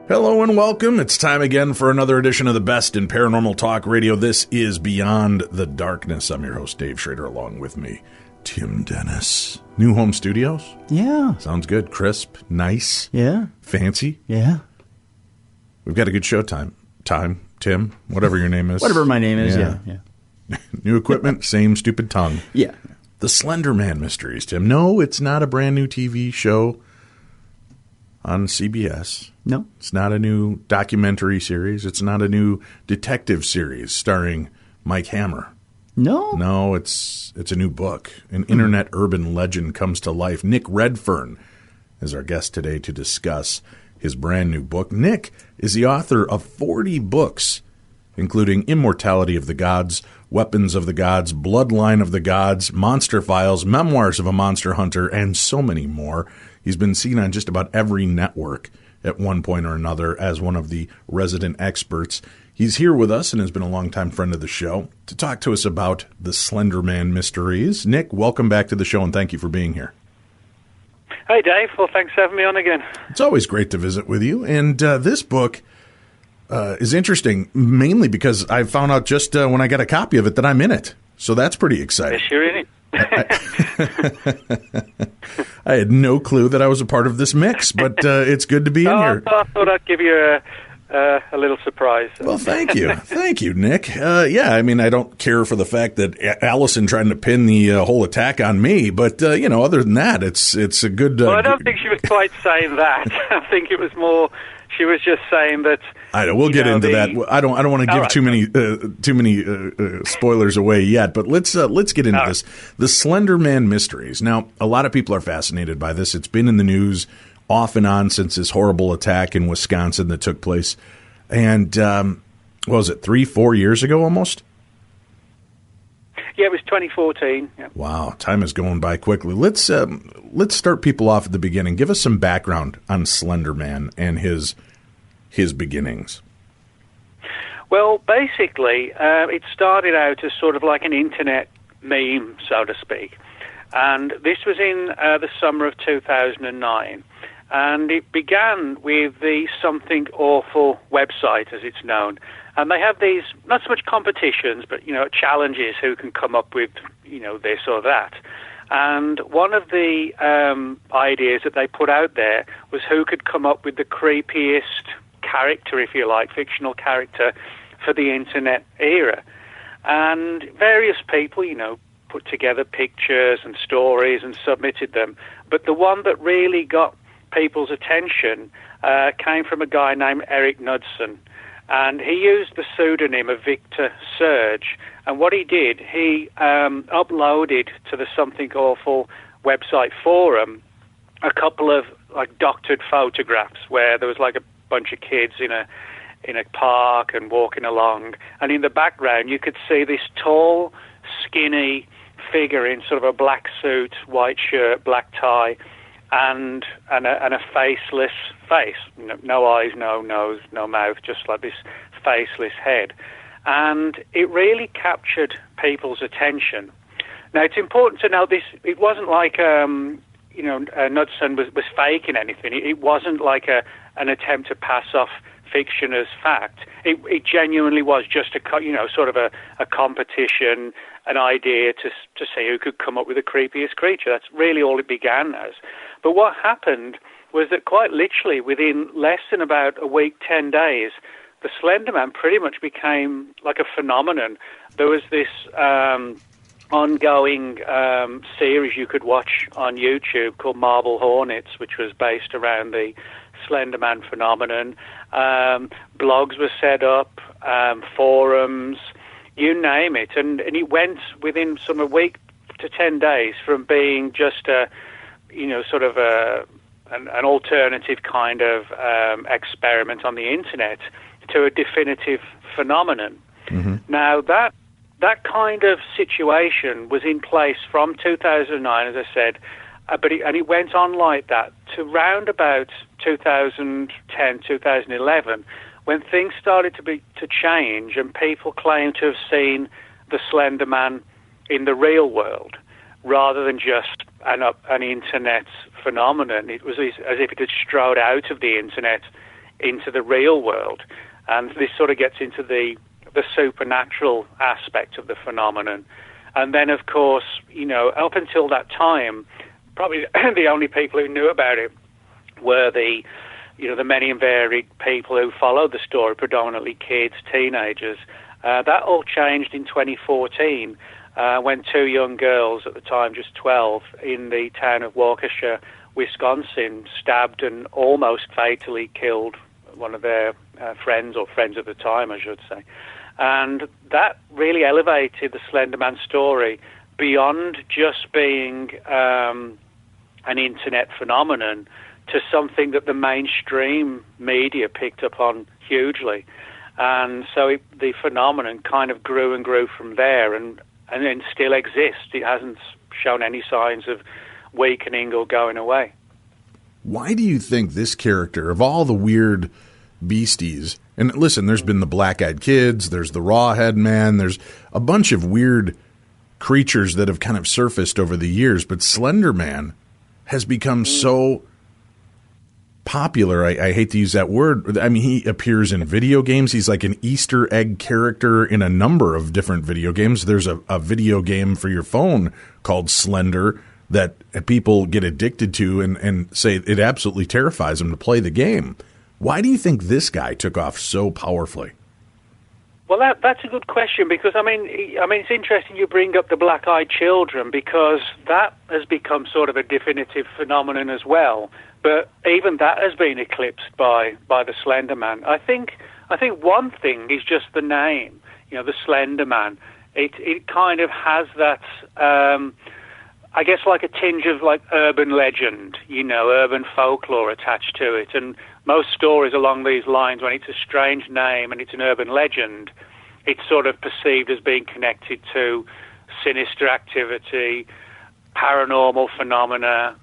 Hello and welcome. It's time again for another edition of the best in paranormal talk radio. This is Beyond the Darkness. I'm your host, Dave Schrader, along with me, Tim Dennis. New home studios? Yeah. Sounds good. Crisp, nice. Yeah. Fancy. Yeah. We've got a good show time, Tim, whatever your name is. Whatever my name is, yeah. New equipment, same stupid tongue. Yeah. The Slender Man mysteries, Tim. No, it's not a brand new TV show on CBS. No. It's not a new documentary series. It's not a new detective series starring Mike Hammer. No? No, it's a new book. An internet urban legend comes to life. Nick Redfern is our guest today to discuss his brand new book. Nick is the author of 40 books, including Immortality of the Gods, Weapons of the Gods, Bloodline of the Gods, Monster Files, Memoirs of a Monster Hunter, and so many more. He's been seen on just about every network at one point or another as one of the resident experts. He's here with us and has been a longtime friend of the show to talk to us about the Slender Man mysteries. Nick, welcome back to the show, and thank you for being here. Hey, Dave. Well, thanks for having me on again. It's always great to visit with you. And this book is interesting, mainly because I found out just when I got a copy of it that I'm in it. So that's pretty exciting. Yes, you're in it. I had no clue that I was a part of this mix, but it's good to be in here. I thought I'd give you a little surprise. Well, thank you. Thank you, Nick. Yeah, I mean, I don't care for the fact that Allison trying to pin the whole attack on me, but, other than that, it's a good... well, I don't think she was quite saying that. I think it was more... She was just saying that... I know. We'll get into that. I don't want to give too many spoilers away yet, but let's get into this. The Slender Man mysteries. Now, a lot of people are fascinated by this. It's been in the news off and on since this horrible attack in Wisconsin that took place. And what was it, 3-4 years ago almost? Yeah, it was 2014. Yeah. Wow, time is going by quickly. Let's start people off at the beginning. Give us some background on Slender Man and his beginnings. Well, basically, it started out as sort of like an internet meme, so to speak. And this was in the summer of 2009. And it began with the Something Awful website, as it's known. And they have these, not so much competitions, but, challenges, who can come up with, this or that. And one of the ideas that they put out there was who could come up with the creepiest character, if you like, fictional character for the internet era. And various people, put together pictures and stories and submitted them. But the one that really got people's attention came from a guy named Eric Knudsen. And he used the pseudonym of Victor Surge. And what he did, he uploaded to the Something Awful website forum a couple of doctored photographs where there was a bunch of kids in a park and walking along. And in the background, you could see this tall, skinny figure in sort of a black suit, white shirt, black tie, and a faceless face. No eyes, no nose, no mouth, just like this faceless head. And it really captured people's attention. Now, it's important to know this, it wasn't like, Knudsen was faking anything. It wasn't like an attempt to pass off fiction as fact. It genuinely was just sort of a competition, an idea to see who could come up with the creepiest creature. That's really all it began as. But what happened was that quite literally within less than about a week, 10 days, the Slender Man pretty much became like a phenomenon. There was this ongoing series you could watch on YouTube called Marble Hornets, which was based around the Slender Man phenomenon. Blogs were set up, forums, you name it. And it went within some a week, to 10 days from being just a, sort of an alternative kind of experiment on the internet to a definitive phenomenon. Mm-hmm. Now, that kind of situation was in place from 2009, as I said, and it went on like that to round about 2010, 2011, when things started to change and people claimed to have seen the Slender Man in the real world rather than just an internet phenomenon. It was as if it had strode out of the internet into the real world. And this sort of gets into the supernatural aspect of the phenomenon. And then, of course, up until that time, probably the only people who knew about it were the many and varied people who followed the story, predominantly kids, teenagers. That all changed in 2014 when two young girls, at the time just 12, in the town of Waukesha, Wisconsin, stabbed and almost fatally killed one of their friends, or friends at the time, I should say. And that really elevated the Slender Man story beyond just being an internet phenomenon to something that the mainstream media picked up on hugely. And so the phenomenon kind of grew and grew from there, and then still exists. It hasn't shown any signs of weakening or going away. Why do you think this character, of all the weird beasties, and listen, there's been the Black-Eyed Kids, there's the Rawhead Man, there's a bunch of weird creatures that have kind of surfaced over the years, but Slender Man has become so popular. I hate to use that word. I mean, he appears in video games. He's like an Easter egg character in a number of different video games. There's a video game for your phone called Slender that people get addicted to and say it absolutely terrifies them to play the game. Why do you think this guy took off so powerfully? Well, that's a good question, because I mean, it's interesting you bring up the Black-Eyed Children, because that has become sort of a definitive phenomenon as well. But even that has been eclipsed by the Slender Man. I think one thing is just the name, the Slender Man. It kind of has that, I guess, like a tinge of like urban legend, urban folklore attached to it. And most stories along these lines, when it's a strange name and it's an urban legend, it's sort of perceived as being connected to sinister activity, paranormal phenomena,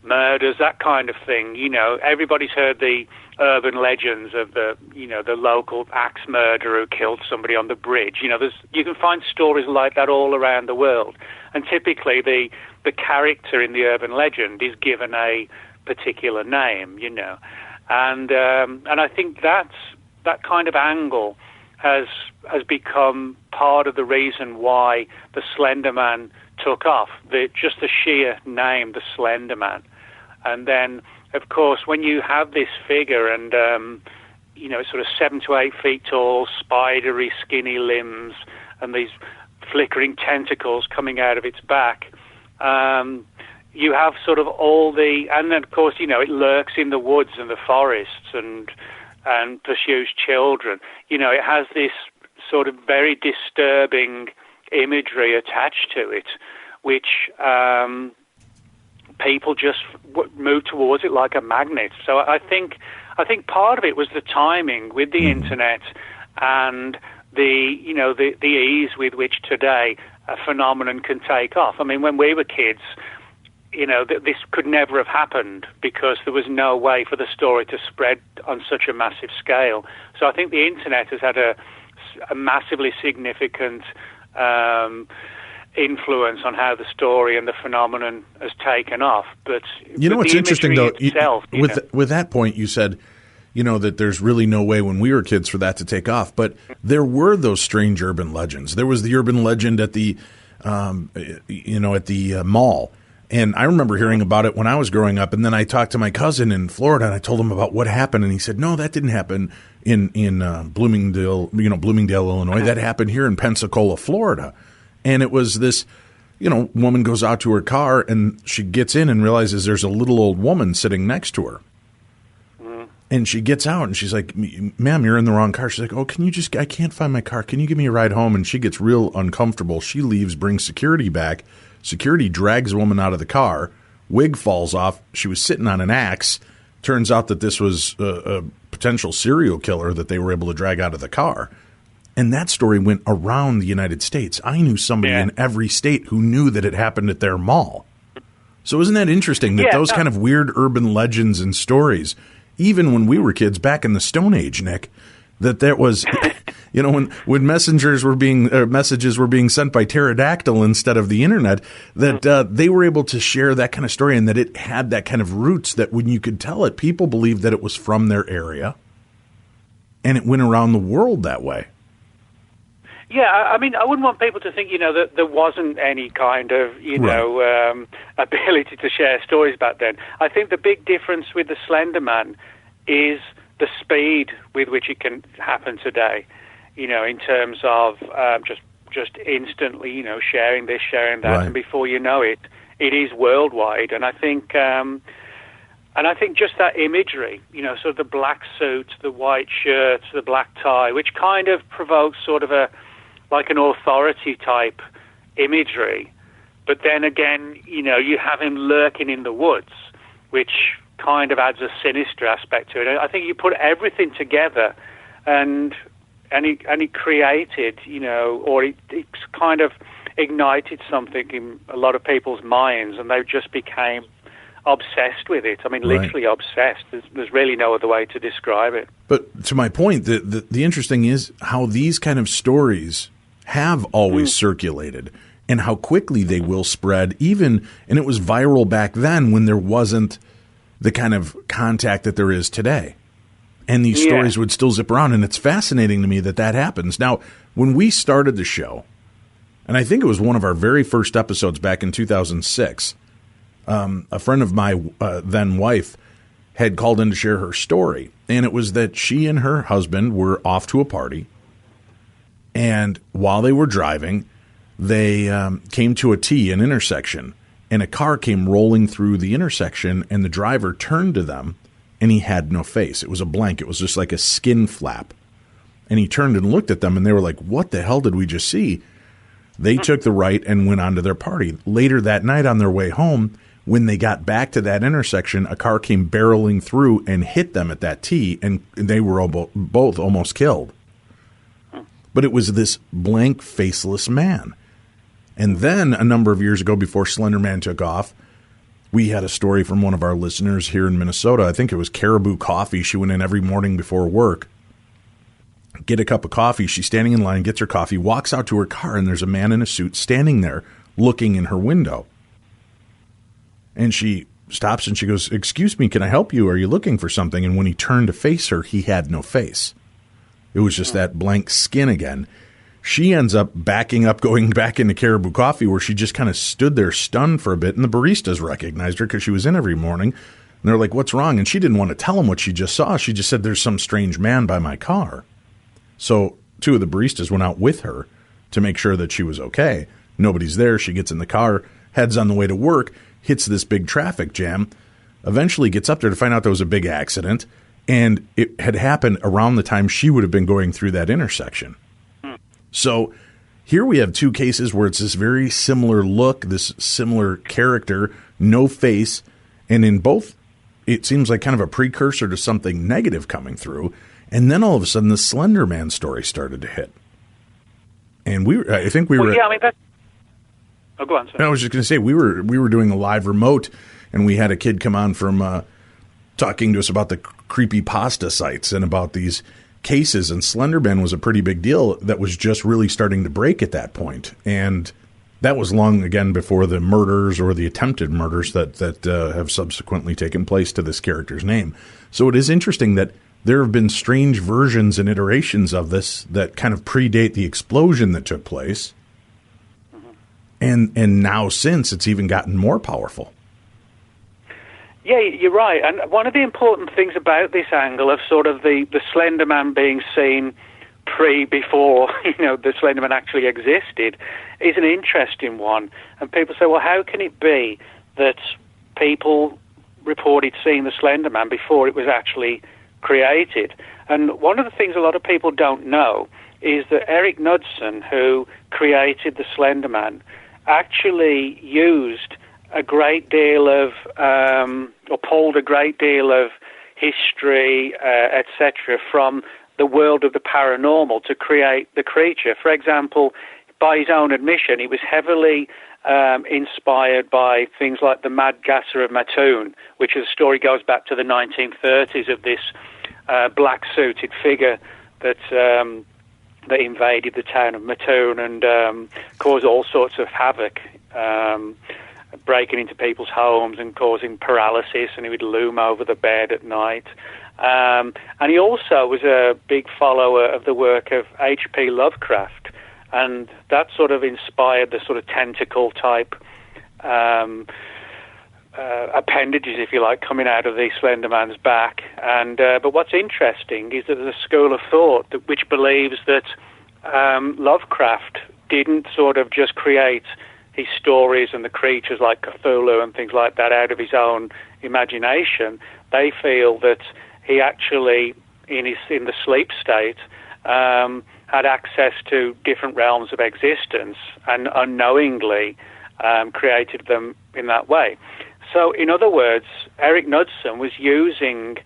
murders, that kind of thing. Everybody's heard the urban legends of the local axe murderer who killed somebody on the bridge. You can find stories like that all around the world. And typically the character in the urban legend is given a particular name, and I think that kind of angle has become part of the reason why the Slender Man took off. Just the sheer name, the Slender Man, and then of course when you have this figure and sort of 7 to 8 feet tall, spidery, skinny limbs, and these flickering tentacles coming out of its back. You have sort of and then of course, it lurks in the woods and the forests and pursues children. It has this sort of very disturbing imagery attached to it, which people just move towards it like a magnet. So I think part of it was the timing with the internet and the ease with which today a phenomenon can take off. I mean, when we were kids, this could never have happened because there was no way for the story to spread on such a massive scale. So I think the internet has had a massively significant influence on how the story and the phenomenon has taken off. But what's interesting though, with that point, you said, that there's really no way when we were kids for that to take off. But there were those strange urban legends. There was the urban legend at the, at the mall. And I remember hearing about it when I was growing up. And then I talked to my cousin in Florida and I told him about what happened. And he said, no, that didn't happen in Bloomingdale, Illinois. That happened here in Pensacola, Florida. And it was this, woman goes out to her car and she gets in and realizes there's a little old woman sitting next to her. And she gets out and she's like, ma'am, you're in the wrong car. She's like, oh, I can't find my car. Can you give me a ride home? And she gets real uncomfortable. She leaves, brings security back. Security drags a woman out of the car. Wig falls off. She was sitting on an axe. Turns out that this was a potential serial killer that they were able to drag out of the car. And that story went around the United States. I knew somebody in every state who knew that it happened at their mall. So isn't that interesting that those kind of weird urban legends and stories, even when we were kids back in the Stone Age, Nick, that was, when messages were being sent by pterodactyl instead of the internet, that they were able to share that kind of story and that it had that kind of roots that when you could tell it, people believed that it was from their area, and it went around the world that way. Yeah, I mean, I wouldn't want people to think, that there wasn't any kind of, ability to share stories back then. I think the big difference with the Slender Man is the speed with which it can happen today, in terms of just instantly, sharing this, sharing that, and before you know it, it is worldwide. And I think just that imagery, sort of the black suit, the white shirts, the black tie, which kind of provokes sort of like an authority type imagery. But then again, you have him lurking in the woods, which kind of adds a sinister aspect to it. I think you put everything together and he created, or it's kind of ignited something in a lot of people's minds, and they just became obsessed with it. I mean, literally obsessed. There's really no other way to describe it. But to my point, the interesting is how these kind of stories have always circulated and how quickly they will spread and it was viral back then when there wasn't the kind of contact that there is today. And these stories would still zip around, and it's fascinating to me that happens. Now, when we started the show, and I think it was one of our very first episodes back in 2006, a friend of my then wife had called in to share her story, and it was that she and her husband were off to a party, and while they were driving, they came to an intersection, and a car came rolling through the intersection, and the driver turned to them, and he had no face. It was a blank. It was just like a skin flap. And he turned and looked at them, and they were like, what the hell did we just see? They took the right and went on to their party. Later that night on their way home, when they got back to that intersection, a car came barreling through and hit them at that T, and they were both almost killed. But it was this blank, faceless man. And then a number of years ago, before Slender Man took off, we had a story from one of our listeners here in Minnesota. I think it was Caribou Coffee. She went in every morning before work, get a cup of coffee. She's standing in line, gets her coffee, walks out to her car, and there's a man in a suit standing there looking in her window. And she stops and she goes, excuse me, can I help you? Are you looking for something? And when he turned to face her, he had no face. It was just that blank skin again. She ends up backing up, going back into Caribou Coffee, where she just kind of stood there stunned for a bit, and the baristas recognized her because she was in every morning. And they're like, what's wrong? And she didn't want to tell them what she just saw. She just said, there's some strange man by my car. So two of the baristas went out with her to make sure that she was okay. Nobody's there. She gets in the car, heads on the way to work, hits this big traffic jam, eventually gets up there to find out there was a big accident, and it had happened around the time she would have been going through that intersection. So here we have two cases where it's this very similar look, this similar character, no face, and in both it seems like kind of a precursor to something negative coming through. And then all of a sudden the Slender Man story started to hit. And I think we were... Yeah, I mean, that's... Oh, go on, sorry. I was just going to say, we were doing a live remote, and we had a kid come on from talking to us about the creepypasta sites and about these cases, and Slenderman was a pretty big deal that was just really starting to break at that point. And that was long, again, before the murders or the attempted murders that have subsequently taken place to this character's name. So it is interesting that there have been strange versions and iterations of this that kind of predate the explosion that took place. And now since, it's even gotten more powerful. Yeah, you're right. And one of the important things about this angle of sort of the Slender Man being seen before the Slender Man actually existed is an interesting one. And people say, well, how can it be that people reported seeing the Slender Man before it was actually created. And one of the things a lot of people don't know is that Eric Knudsen, who created the Slender Man, actually used a great deal of, or pulled a great deal of history, etc., from the world of the paranormal to create the creature. For example, by his own admission, he was heavily inspired by things like the Mad Gasser of Mattoon, which the story goes back to the 1930s of this black-suited figure that invaded the town of Mattoon and caused all sorts of havoc, breaking into people's homes and causing paralysis, and he would loom over the bed at night. And he also was a big follower of the work of H.P. Lovecraft, and that sort of inspired the sort of tentacle-type appendages, if you like, coming out of the Slender Man's back. And but what's interesting is that there's a school of thought which believes that Lovecraft didn't sort of just create his stories and the creatures like Cthulhu and things like that out of his own imagination. They feel that he actually, in the sleep state, had access to different realms of existence and unknowingly created them in that way. So, in other words, Eric Knudsen was using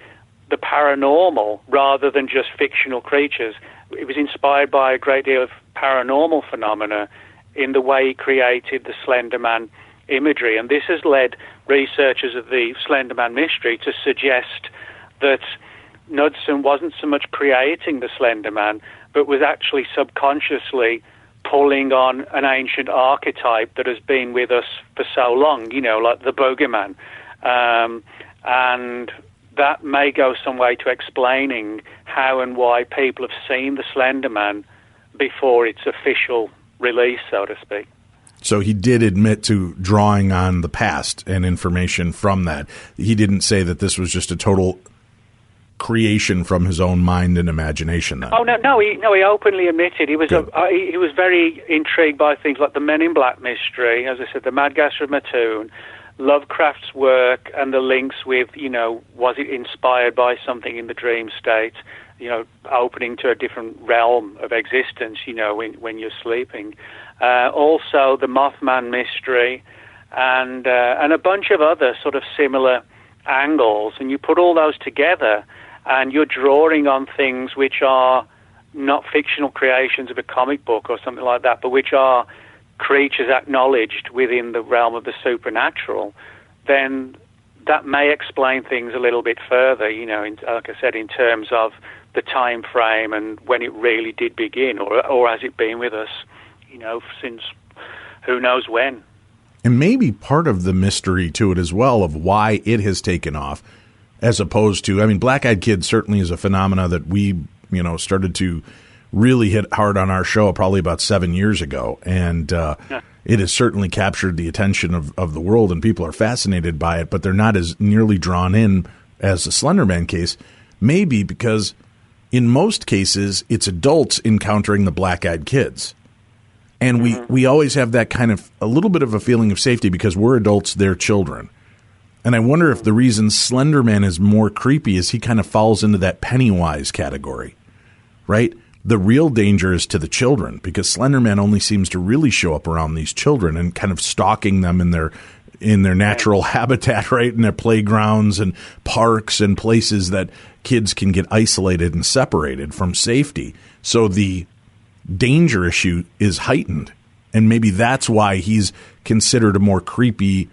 the paranormal rather than just fictional creatures. It was inspired by a great deal of paranormal phenomena in the way he created the Slender Man imagery. And this has led researchers of the Slender Man mystery to suggest that Knudsen wasn't so much creating the Slender Man, but was actually subconsciously pulling on an ancient archetype that has been with us for so long, you know, like the bogeyman. And that may go some way to explaining how and why people have seen the Slender Man before its official release, so to speak. So he did admit to drawing on the past and information from that. He didn't say that this was just a total creation from his own mind and imagination. Then. Oh no! He openly admitted he was he was very intrigued by things like the Men in Black mystery, as I said, the Mad Gasser of Mattoon, Lovecraft's work, and the links with, you know, was it inspired by something in the dream state, you know, opening to a different realm of existence, you know, when you're sleeping. Also, the Mothman mystery, and a bunch of other sort of similar angles, and you put all those together, and you're drawing on things which are not fictional creations of a comic book or something like that, but which are creatures acknowledged within the realm of the supernatural, then that may explain things a little bit further, you know, like I said, in terms of the time frame and when it really did begin, or has it been with us, you know, since who knows when. And maybe part of the mystery to it as well of why it has taken off, as opposed to, I mean, Black Eyed Kids certainly is a phenomena that we, you know, started to really hit hard on our show probably about 7 years ago. And it has certainly captured the attention of the world, and people are fascinated by it, but they're not as nearly drawn in as the Slender Man case, maybe because in most cases it's adults encountering the Black Eyed Kids. And we always have that kind of a little bit of a feeling of safety because we're adults, they're children. And I wonder if the reason Slender Man is more creepy is he kind of falls into that Pennywise category, right? The real danger is to the children because Slender Man only seems to really show up around these children and kind of stalking them in their natural habitat, right? In their playgrounds and parks and places that kids can get isolated and separated from safety. So the danger issue is heightened, and maybe that's why he's considered a more creepy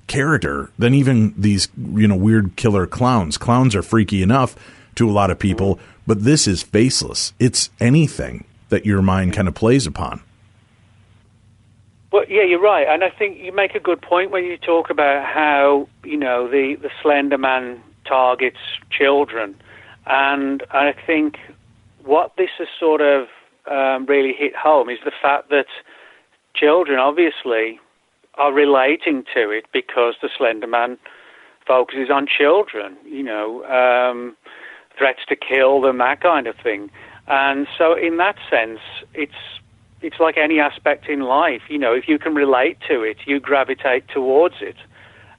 character than even these, you know, weird killer clowns. Clowns are freaky enough to a lot of people, but this is faceless. It's anything that your mind kind of plays upon. Well, yeah, you're right, and I think you make a good point when you talk about how, you know, the Slender Man targets children, and I think what this has sort of really hit home is the fact that children obviously are relating to it because the Slender Man focuses on children, you know, threats to kill them, that kind of thing. And so in that sense, it's like any aspect in life, you know, if you can relate to it, you gravitate towards it.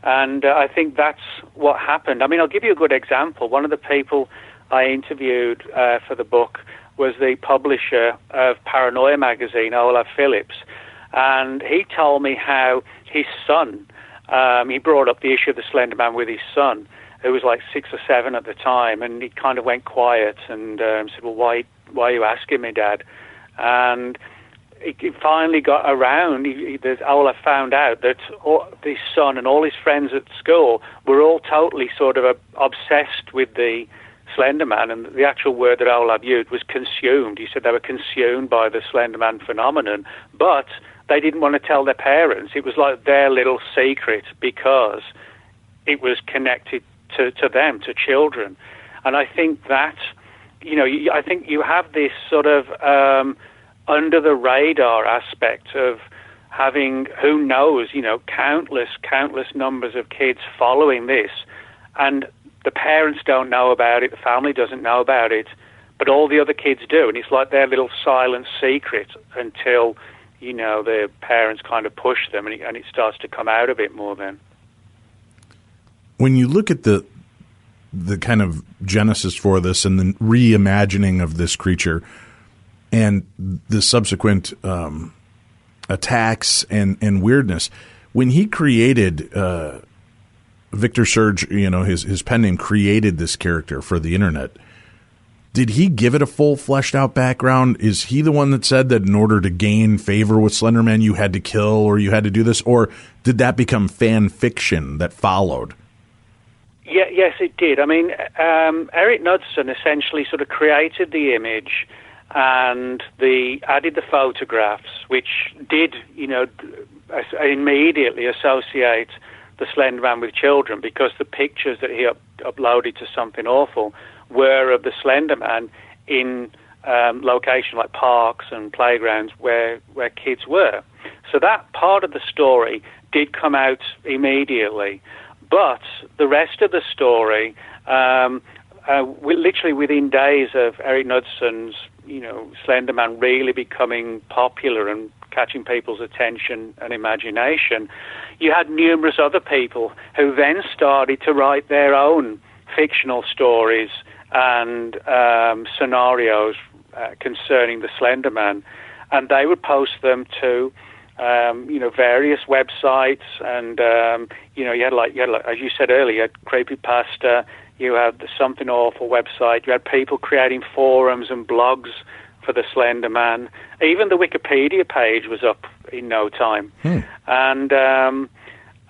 And I think that's what happened. I mean, I'll give you a good example. One of the people I interviewed for the book was the publisher of Paranoia magazine, Olaf Phillips. And he told me how his son, he brought up the issue of the Slender Man with his son, who was like 6 or 7 at the time, and he kind of went quiet and said, well, why are you asking me, Dad? And he finally got around. Olaf found out that his son and all his friends at school were all totally sort of obsessed with the Slender Man, and the actual word that Olaf used was consumed. He said they were consumed by the Slender Man phenomenon, but they didn't want to tell their parents. It was like their little secret because it was connected to them, to children. And I think that, I think you have this sort of under the radar aspect of having, who knows, countless numbers of kids following this, and the parents don't know about it, the family doesn't know about it, but all the other kids do, and it's like their little silent secret until, the parents kind of push them, and it starts to come out a bit more then. When you look at the kind of genesis for this and the reimagining of this creature and the subsequent attacks and weirdness, when he created Victor Surge, his pen name, created this character for the internet, did he give it a full fleshed out background? Is he the one that said that in order to gain favor with Slenderman you had to kill or you had to do this, or did that become fan fiction that followed? Yeah, yes, it did. I mean, Eric Knudsen essentially sort of created the image and added the photographs, which did, immediately associate the Slender Man with children, because the pictures that he uploaded to Something Awful were of the Slender Man in locations like parks and playgrounds where kids were. So that part of the story did come out immediately. But the rest of the story, literally within days of Eric Knudsen's, Slender Man really becoming popular and catching people's attention and imagination, you had numerous other people who then started to write their own fictional stories and scenarios concerning the Slender Man, and they would post them to various websites, and you had like as you said earlier, you had Creepypasta, you had the Something Awful website, you had people creating forums and blogs for the Slender Man. Even the Wikipedia page was up in no time.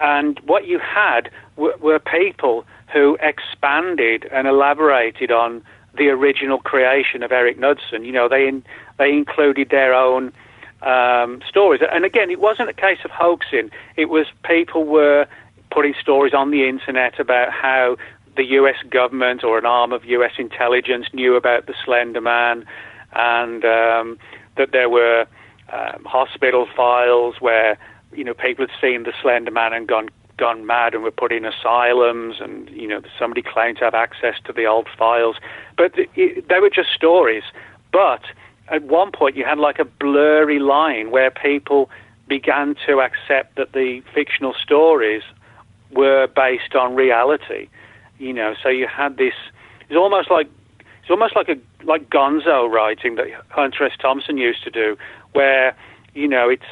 And what you had were people who expanded and elaborated on the original creation of Eric Knudsen. They included their own stories. And again, it wasn't a case of hoaxing. It was people were putting stories on the internet about how the U.S. government or an arm of U.S. intelligence knew about the Slender Man, and that there were hospital files where people had seen the Slender Man and gone mad and were put in asylums, and somebody claimed to have access to the old files. But they were just stories. But at one point you had like a blurry line where people began to accept that the fictional stories were based on reality. So you had this. It's almost like Gonzo writing that Hunter S. Thompson used to do, where it's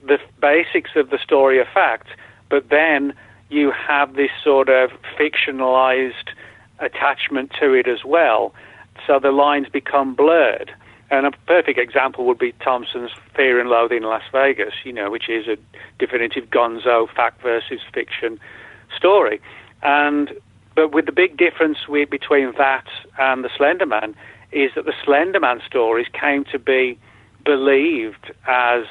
the basics of the story are fact, but then you have this sort of fictionalized attachment to it as well. So the lines become blurred. And a perfect example would be Thompson's Fear and Loathing in Las Vegas, which is a definitive Gonzo fact versus fiction story. But with the big difference between that and the Slender Man is that the Slender Man stories came to be believed as,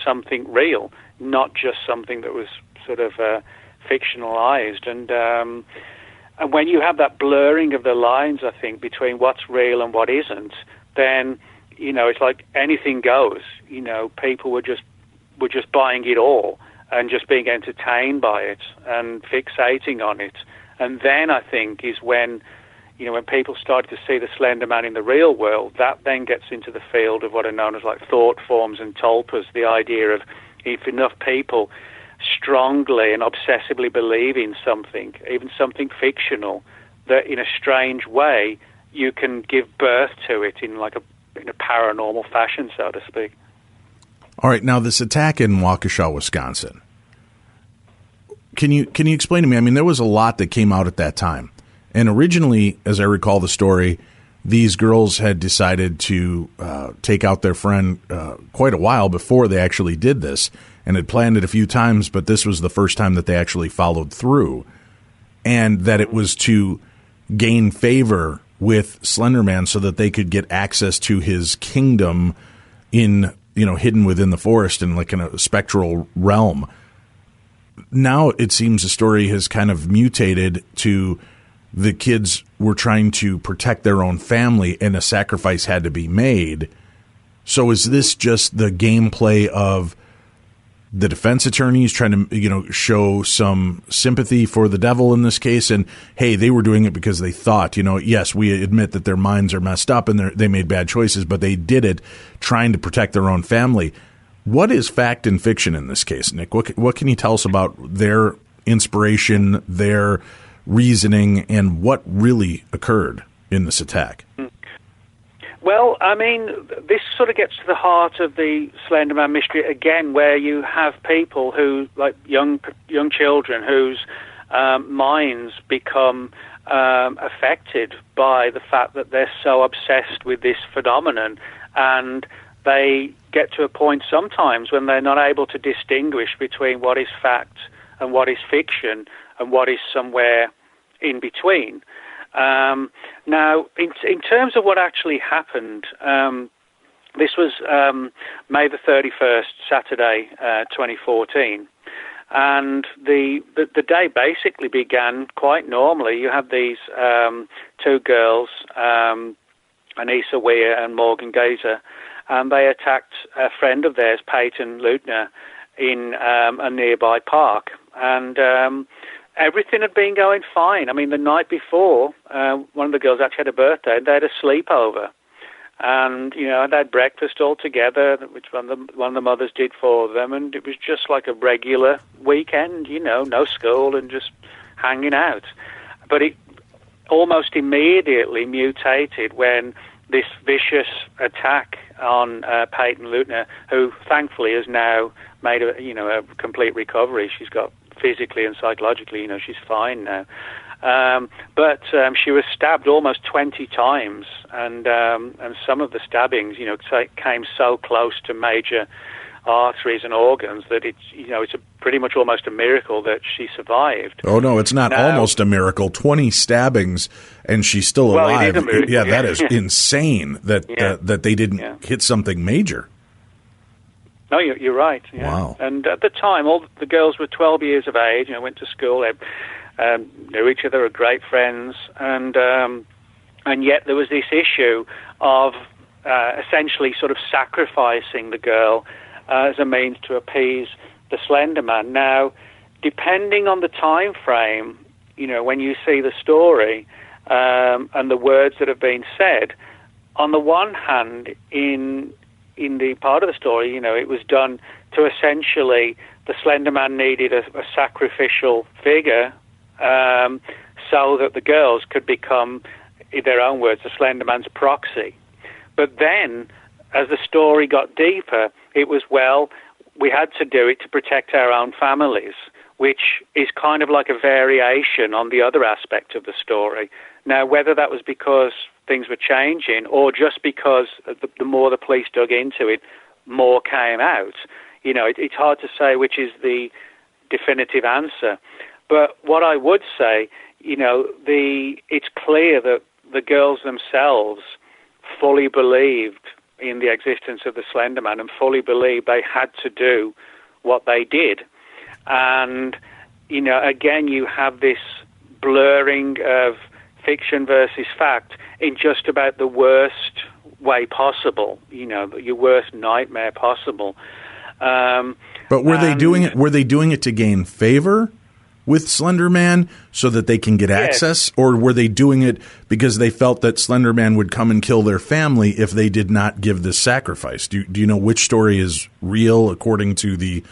something real, not just something that was sort of fictionalized. And when you have that blurring of the lines, I think, between what's real and what isn't, then, it's like anything goes. People were just buying it all and just being entertained by it and fixating on it. And then I think is when people started to see the Slender Man in the real world, that then gets into the field of what are known as like thought forms and tulpas, the idea of if enough people strongly and obsessively believe in something, even something fictional, that in a strange way you can give birth to it in a paranormal fashion, so to speak. All right, now this attack in Waukesha, Wisconsin. Can you explain to me? I mean, there was a lot that came out at that time. And originally, as I recall the story, these girls had decided to take out their friend quite a while before they actually did this, and had planned it a few times, but this was the first time that they actually followed through, and that it was to gain favor with Slenderman so that they could get access to his kingdom hidden within the forest in like in a spectral realm. Now it seems the story has kind of mutated to the kids were trying to protect their own family and a sacrifice had to be made. So is this just the gameplay of the defense attorneys trying to, show some sympathy for the devil in this case? And, hey, they were doing it because they thought, yes, we admit that their minds are messed up and they made bad choices, but they did it trying to protect their own family. What is fact and fiction in this case, Nick? What can you tell us about their inspiration, their reasoning, and what really occurred in this attack? Well, I mean, this sort of gets to the heart of the Slenderman mystery again, where you have people who, like young children, whose minds become affected by the fact that they're so obsessed with this phenomenon, and they get to a point sometimes when they're not able to distinguish between what is fact and what is fiction and what is somewhere in between. Now, in terms of what actually happened, this was May the 31st, Saturday, 2014, and the day basically began quite normally. You had these two girls, Anissa Weir and Morgan Gazer, and they attacked a friend of theirs, Peyton Leutner, in a nearby park, and everything had been going fine. I mean, the night before, one of the girls actually had a birthday, and they had a sleepover. And, they had breakfast all together, which one of the mothers did for them, and it was just like a regular weekend, no school and just hanging out. But it almost immediately mutated when this vicious attack on Peyton Leutner, who thankfully has now made a complete recovery. She's got physically and psychologically, she's fine now. But she was stabbed almost 20 times, and some of the stabbings, came so close to major arteries and organs that it's pretty much almost a miracle that she survived. Oh no, it's not almost a miracle. 20 stabbings and she's still alive. It is a miracle. Yeah, that is insane that they didn't hit something major. No, you're right. Yeah. Wow. And at the time, all the girls were 12 years of age. Went to school. They knew each other, were great friends, and yet there was this issue of essentially sort of sacrificing the girl as a means to appease the Slender Man. Now, depending on the time frame, when you see the story and the words that have been said, on the one hand, in the part of the story, it was done to essentially, the Slender Man needed a sacrificial figure so that the girls could become, in their own words, the Slender Man's proxy. But then, as the story got deeper, it was, we had to do it to protect our own families, which is kind of like a variation on the other aspect of the story. Now, whether that was because things were changing or just because the more the police dug into it, more came out, it's hard to say which is the definitive answer. But what I would say, it's clear that the girls themselves fully believed in the existence of the Slender Man and fully believed they had to do what they did. And, again, you have this blurring of fiction versus fact in just about the worst way possible, your worst nightmare possible. But were they doing it? Were they doing it to gain favor with Slender Man so that they can get access, or were they doing it because they felt that Slender Man would come and kill their family if they did not give this sacrifice? Do you know which story is real according to the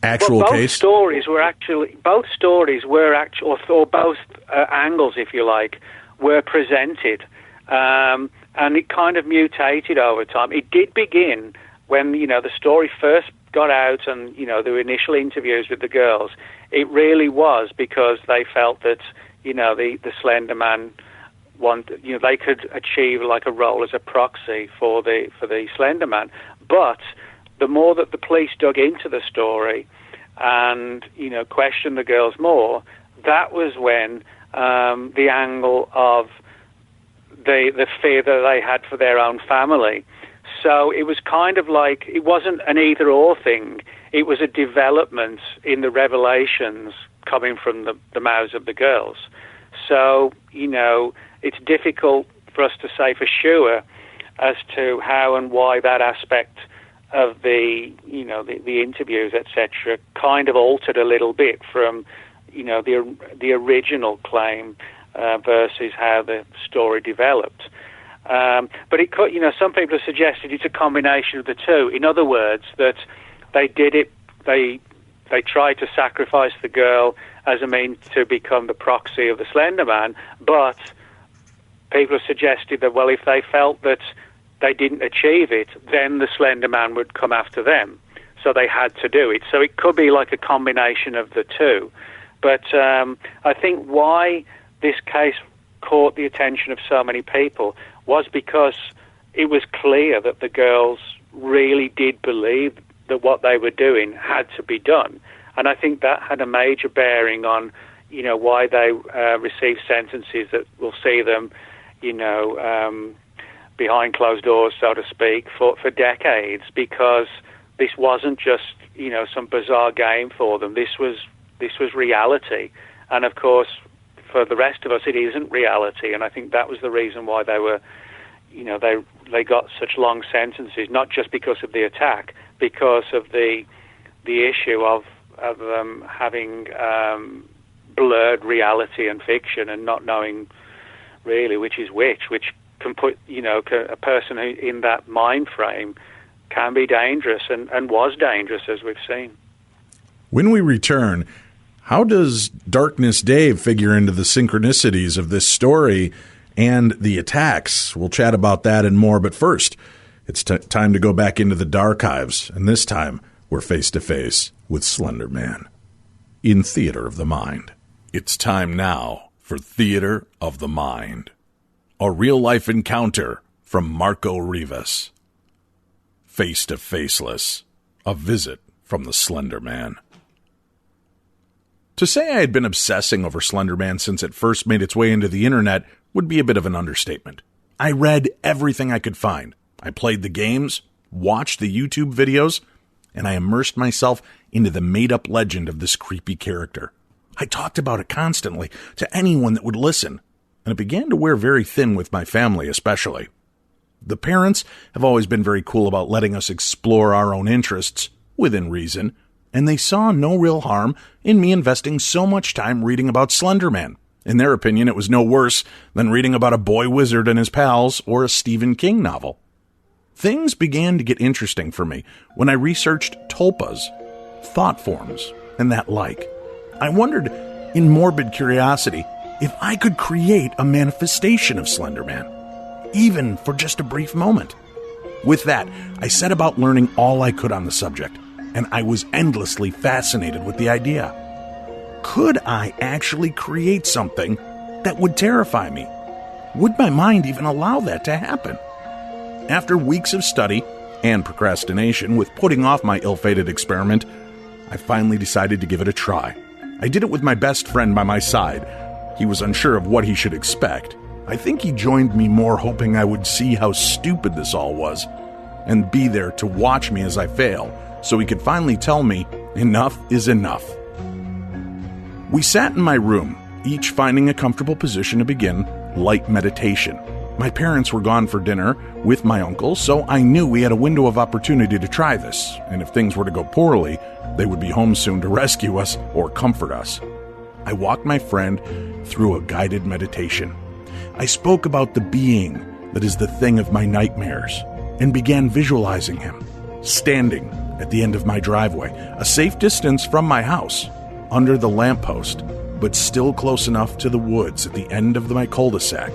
actual both case? Stories were actually, or both angles, if you like, were presented. And it kind of mutated over time. It did begin when, the story first got out and, there were initial interviews with the girls. It really was because they felt that, the Slender Man they could achieve like a role as a proxy for the Slender Man. But the more that the police dug into the story and, questioned the girls more, that was when the angle of the fear that they had for their own family. So it was kind of like, it wasn't an either-or thing. It was a development in the revelations coming from the mouths of the girls. So, it's difficult for us to say for sure as to how and why that aspect of the interviews, etc., kind of altered a little bit from, the original claim versus how the story developed. But it could, some people have suggested it's a combination of the two. In other words, that they did it, they tried to sacrifice the girl as a means to become the proxy of the Slender Man, but people have suggested that, well, if they felt that they didn't achieve it, then the Slender Man would come after them. So they had to do it. So it could be like a combination of the two. But I think why this case caught the attention of so many people was because it was clear that the girls really did believe that what they were doing had to be done. And I think that had a major bearing on, why they received sentences that will see them, behind closed doors, so to speak, for decades, because this wasn't just, some bizarre game for them. This was reality. And of course, for the rest of us, it isn't reality. And I think that was the reason why they were, they got such long sentences, not just because of the attack, because of the issue of having blurred reality and fiction and not knowing really which is which can put, a person who in that mind frame can be dangerous and was dangerous, as we've seen. When we return, how does Darkness Dave figure into the synchronicities of this story and the attacks? We'll chat about that and more, but first, it's time to go back into the Darkhives, and this time we're face-to-face with Slender Man in Theater of the Mind. It's time now for Theater of the Mind, a real-life encounter from Marco Rivas. Face-to-Faceless, a visit from the Slender Man. To say I had been obsessing over Slender Man since it first made its way into the internet would be a bit of an understatement. I read everything I could find. I played the games, watched the YouTube videos, and I immersed myself into the made-up legend of this creepy character. I talked about it constantly to anyone that would listen, and it began to wear very thin with my family especially. The parents have always been very cool about letting us explore our own interests, within reason, and they saw no real harm in me investing so much time reading about Slender Man. In their opinion, it was no worse than reading about a boy wizard and his pals or a Stephen King novel. Things began to get interesting for me when I researched tulpas, thought forms, and that like. I wondered, in morbid curiosity, if I could create a manifestation of Slender Man, even for just a brief moment. With that, I set about learning all I could on the subject, and I was endlessly fascinated with the idea. Could I actually create something that would terrify me? Would my mind even allow that to happen? After weeks of study and procrastination with putting off my ill-fated experiment, I finally decided to give it a try. I did it with my best friend by my side. He was unsure of what he should expect. I think he joined me more hoping I would see how stupid this all was, and be there to watch me as I fail, so he could finally tell me, enough is enough. We sat in my room, each finding a comfortable position to begin light meditation. My parents were gone for dinner with my uncle, so I knew we had a window of opportunity to try this, and if things were to go poorly, they would be home soon to rescue us or comfort us. I walked my friend through a guided meditation. I spoke about the being that is the thing of my nightmares, and began visualizing him, standing at the end of my driveway, a safe distance from my house, under the lamppost, but still close enough to the woods at the end of my cul-de-sac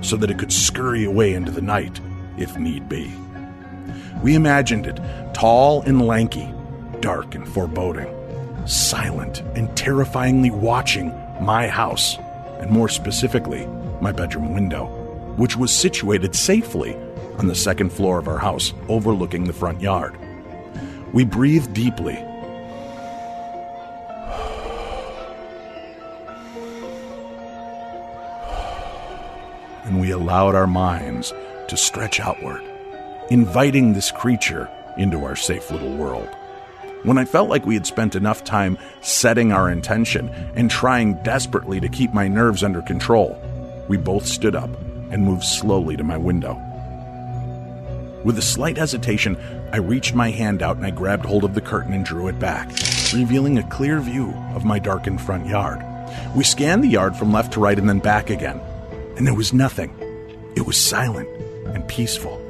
so that it could scurry away into the night, if need be. We imagined it, tall and lanky, dark and foreboding, silent and terrifyingly watching my house, and more specifically, my bedroom window, which was situated safely on the second floor of our house, overlooking the front yard. We breathed deeply. And we allowed our minds to stretch outward, inviting this creature into our safe little world. When I felt like we had spent enough time setting our intention and trying desperately to keep my nerves under control, we both stood up and moved slowly to my window. With a slight hesitation, I reached my hand out and I grabbed hold of the curtain and drew it back, revealing a clear view of my darkened front yard. We scanned the yard from left to right and then back again, and there was nothing. It was silent and peaceful.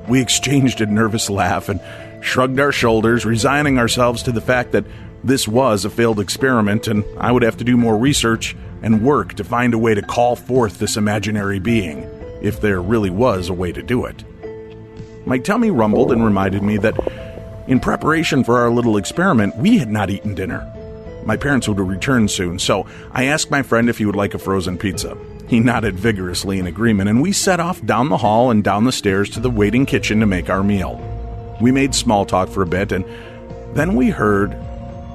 We exchanged a nervous laugh and shrugged our shoulders, resigning ourselves to the fact that this was a failed experiment and I would have to do more research and work to find a way to call forth this imaginary being, if there really was a way to do it. My tummy rumbled and reminded me that in preparation for our little experiment, we had not eaten dinner. My parents would return soon, so I asked my friend if he would like a frozen pizza. He nodded vigorously in agreement, and we set off down the hall and down the stairs to the waiting kitchen to make our meal. We made small talk for a bit, and then we heard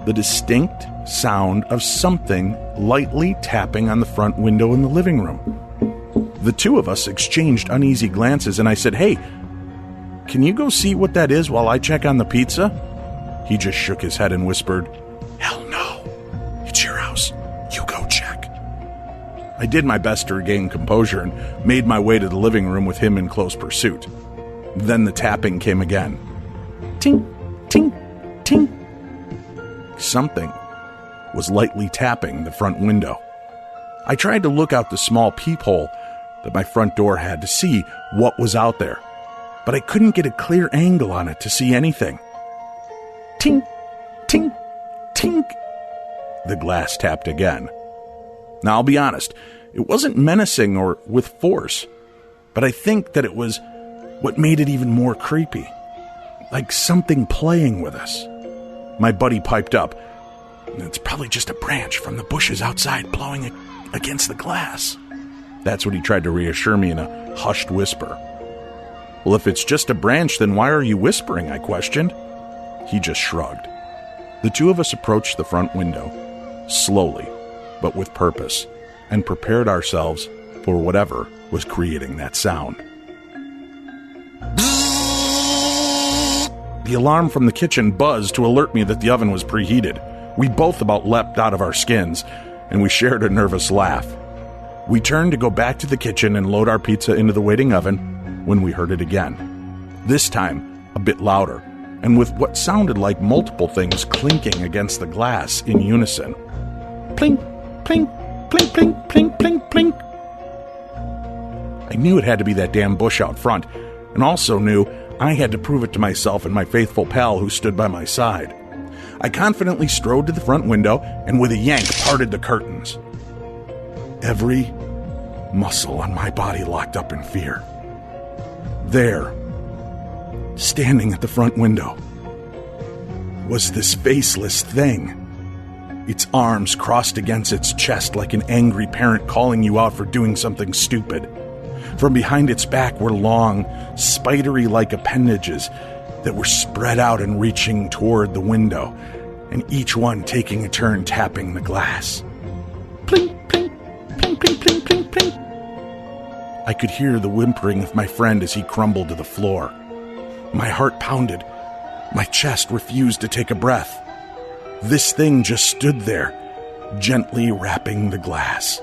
the distinct sound of something lightly tapping on the front window in the living room. The two of us exchanged uneasy glances, and I said, "Hey, can you go see what that is while I check on the pizza?" He just shook his head and whispered, "Hell no. It's your house. You go check." I did my best to regain composure and made my way to the living room with him in close pursuit. Then the tapping came again. Tink, tink, tink. Something was lightly tapping the front window. I tried to look out the small peephole that my front door had to see what was out there, but I couldn't get a clear angle on it to see anything. Tink, tink, tink. The glass tapped again. Now, I'll be honest, it wasn't menacing or with force, but I think that it was what made it even more creepy. Like something playing with us. My buddy piped up, "It's probably just a branch from the bushes outside blowing against the glass." That's what he tried to reassure me in a hushed whisper. "Well, if it's just a branch, then why are you whispering?" I questioned. He just shrugged. The two of us approached the front window, slowly, but with purpose, and prepared ourselves for whatever was creating that sound. The alarm from the kitchen buzzed to alert me that the oven was preheated. We both about leapt out of our skins, and we shared a nervous laugh. We turned to go back to the kitchen and load our pizza into the waiting oven when we heard it again. This time, a bit louder, and with what sounded like multiple things clinking against the glass in unison. Plink, plink, plink, plink, plink, plink, plink. I knew it had to be that damn bush out front, and also knew I had to prove it to myself and my faithful pal who stood by my side. I confidently strode to the front window and with a yank parted the curtains. Every muscle on my body locked up in fear. There, standing at the front window, was this faceless thing. Its arms crossed against its chest like an angry parent calling you out for doing something stupid. From behind its back were long, spidery-like appendages that were spread out and reaching toward the window, and each one taking a turn tapping the glass. Plink, plink, plink, plink, plink, plink, plink. I could hear the whimpering of my friend as he crumbled to the floor. My heart pounded. My chest refused to take a breath. This thing just stood there, gently rapping the glass.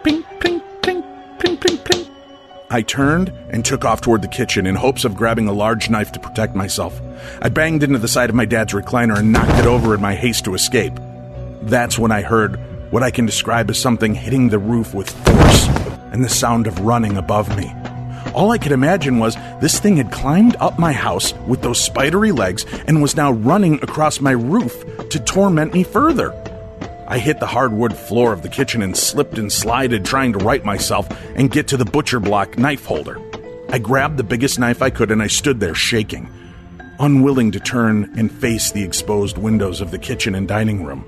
Plink, plink, plink, plink, plink, plink. I turned and took off toward the kitchen in hopes of grabbing a large knife to protect myself. I banged into the side of my dad's recliner and knocked it over in my haste to escape. That's when I heard what I can describe as something hitting the roof with force and the sound of running above me. All I could imagine was this thing had climbed up my house with those spidery legs and was now running across my roof to torment me further. I hit the hardwood floor of the kitchen and slipped and slided, trying to right myself and get to the butcher block knife holder. I grabbed the biggest knife I could and I stood there shaking, unwilling to turn and face the exposed windows of the kitchen and dining room.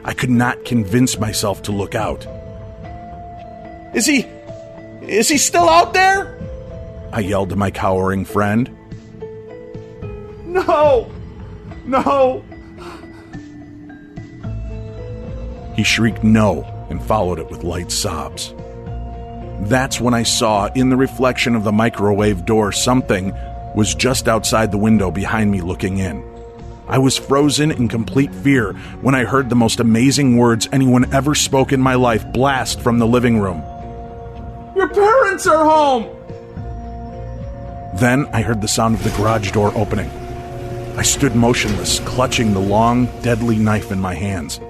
I could not convince myself to look out. Is he still out there? I yelled to my cowering friend. No! He shrieked no and followed it with light sobs. That's when I saw in the reflection of the microwave door something was just outside the window behind me looking in. I was frozen in complete fear when I heard the most amazing words anyone ever spoke in my life blast from the living room. Your parents are home! Then I heard the sound of the garage door opening. I stood motionless, clutching the long, deadly knife in my hands.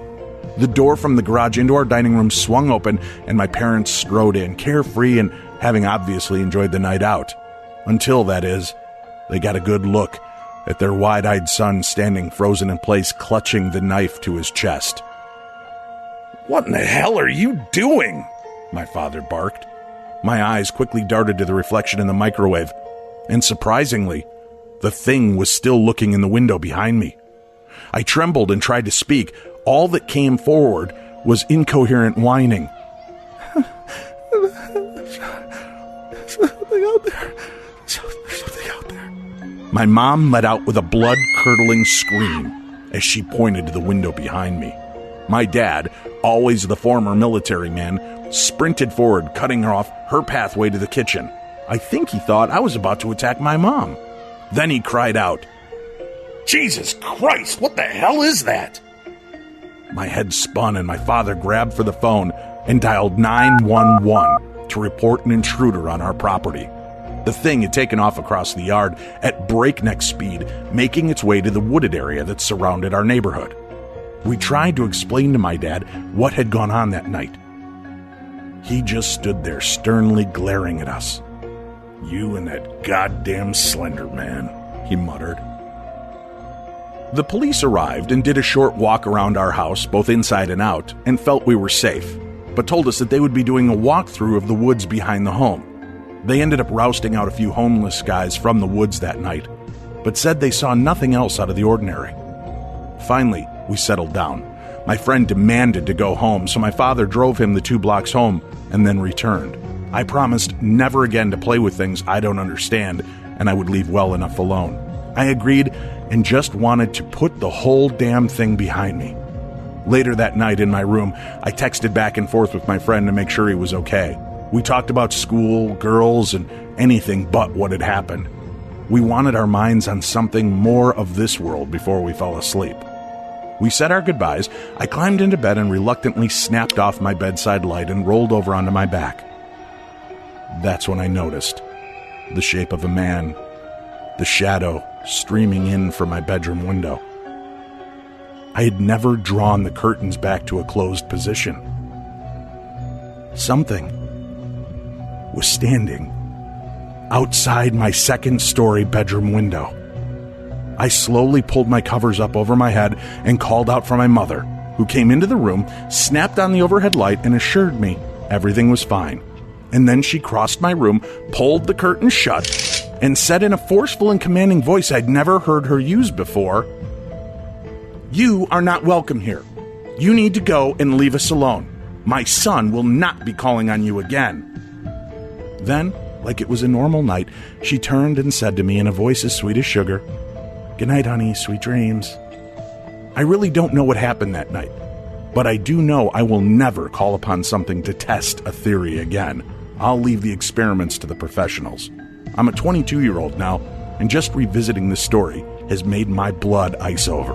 The door from the garage into our dining room swung open, and my parents strode in, carefree and having obviously enjoyed the night out. Until, that is, they got a good look at their wide-eyed son standing frozen in place, clutching the knife to his chest. "What in the hell are you doing?" my father barked. My eyes quickly darted to the reflection in the microwave, and surprisingly, the thing was still looking in the window behind me. I trembled and tried to speak. All that came forward was incoherent whining. There's something out there. There's something out there. My mom let out with a blood-curdling scream as she pointed to the window behind me. My dad, always the former military man, sprinted forward, cutting off her pathway to the kitchen. I think he thought I was about to attack my mom. Then he cried out, "Jesus Christ, what the hell is that?" My head spun and my father grabbed for the phone and dialed 911 to report an intruder on our property. The thing had taken off across the yard at breakneck speed, making its way to the wooded area that surrounded our neighborhood. We tried to explain to my dad what had gone on that night. He just stood there sternly glaring at us. "You and that goddamn Slender Man," he muttered. The police arrived and did a short walk around our house, both inside and out, and felt we were safe, but told us that they would be doing a walkthrough of the woods behind the home. They ended up rousting out a few homeless guys from the woods that night, but said they saw nothing else out of the ordinary. Finally, we settled down. My friend demanded to go home, so my father drove him the 2 blocks home and then returned. I promised never again to play with things I don't understand, and I would leave well enough alone. I agreed and just wanted to put the whole damn thing behind me. Later that night in my room, I texted back and forth with my friend to make sure he was okay. We talked about school, girls, and anything but what had happened. We wanted our minds on something more of this world before we fell asleep. We said our goodbyes. I climbed into bed and reluctantly snapped off my bedside light and rolled over onto my back. That's when I noticed the shape of a man, the shadow streaming in from my bedroom window. I had never drawn the curtains back to a closed position. Something was standing outside my second-story bedroom window. I slowly pulled my covers up over my head and called out for my mother, who came into the room, snapped on the overhead light, and assured me everything was fine. And then she crossed my room, pulled the curtain shut, and said in a forceful and commanding voice I'd never heard her use before, "You are not welcome here. You need to go and leave us alone. My son will not be calling on you again." Then, like it was a normal night, she turned and said to me in a voice as sweet as sugar, "Good night, honey, sweet dreams." I really don't know what happened that night, but I do know I will never call upon something to test a theory again. I'll leave the experiments to the professionals. I'm a 22-year-old now, and just revisiting this story has made my blood ice over.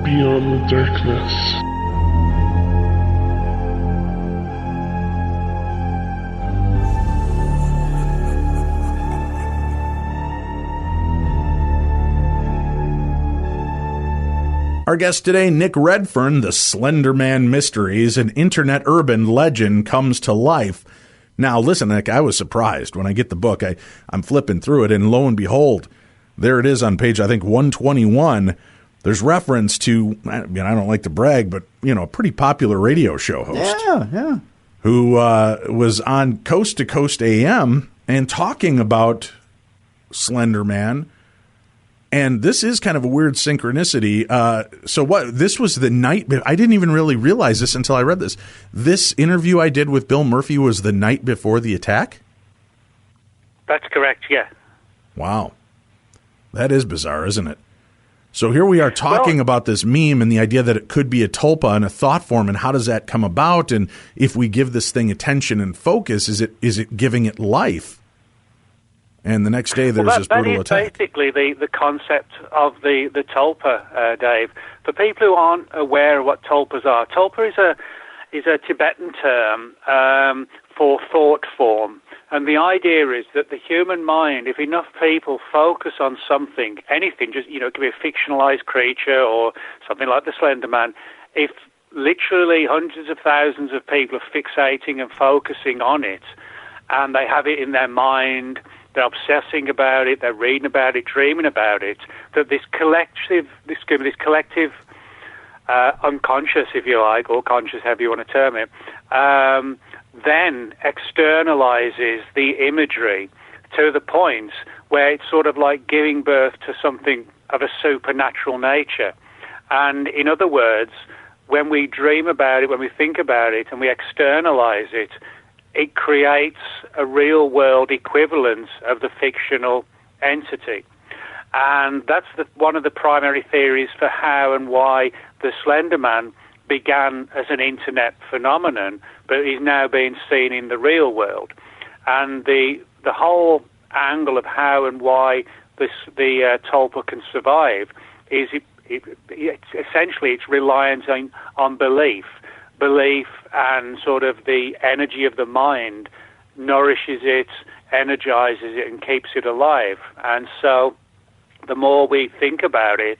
Beyond the darkness. Our guest today, Nick Redfern, the Slender Man Mysteries, an internet urban legend comes to life. Now, listen, Nick, I was surprised when I get the book. I'm flipping through it, and lo and behold, there it is on page, I think, 121. There's reference to, I don't like to brag, but, a pretty popular radio show host. Yeah. Who was on Coast to Coast AM and talking about Slender Man. And this is kind of a weird synchronicity. So what? This was the night. I didn't even really realize this until I read this. This interview I did with Bill Murphy was the night before the attack? That's correct, yeah. Wow. That is bizarre, isn't it? So here we are talking about this meme and the idea that it could be a tulpa in a thought form, and how does that come about? And if we give this thing attention and focus, is it giving it life? And the next day, there's this brutal attack. That is basically the concept of the tulpa, Dave. For people who aren't aware of what tulpas are, tulpa is a Tibetan term for thought form. And the idea is that the human mind, if enough people focus on something, anything, just, it could be a fictionalized creature or something like the Slender Man, if literally hundreds of thousands of people are fixating and focusing on it, and they have it in their mind, they're obsessing about it, they're reading about it, dreaming about it, that this collective unconscious, if you like, or conscious, however you want to term it, then externalizes the imagery to the point where it's sort of like giving birth to something of a supernatural nature. And in other words, when we dream about it, when we think about it, and we externalize it, it creates a real-world equivalent of the fictional entity. And that's one of the primary theories for how and why the Slender Man began as an internet phenomenon, but is now being seen in the real world. And the whole angle of how and why the tulpa can survive is essentially it's reliant on belief. Belief and sort of the energy of the mind nourishes it, energizes it, and keeps it alive. And so the more we think about it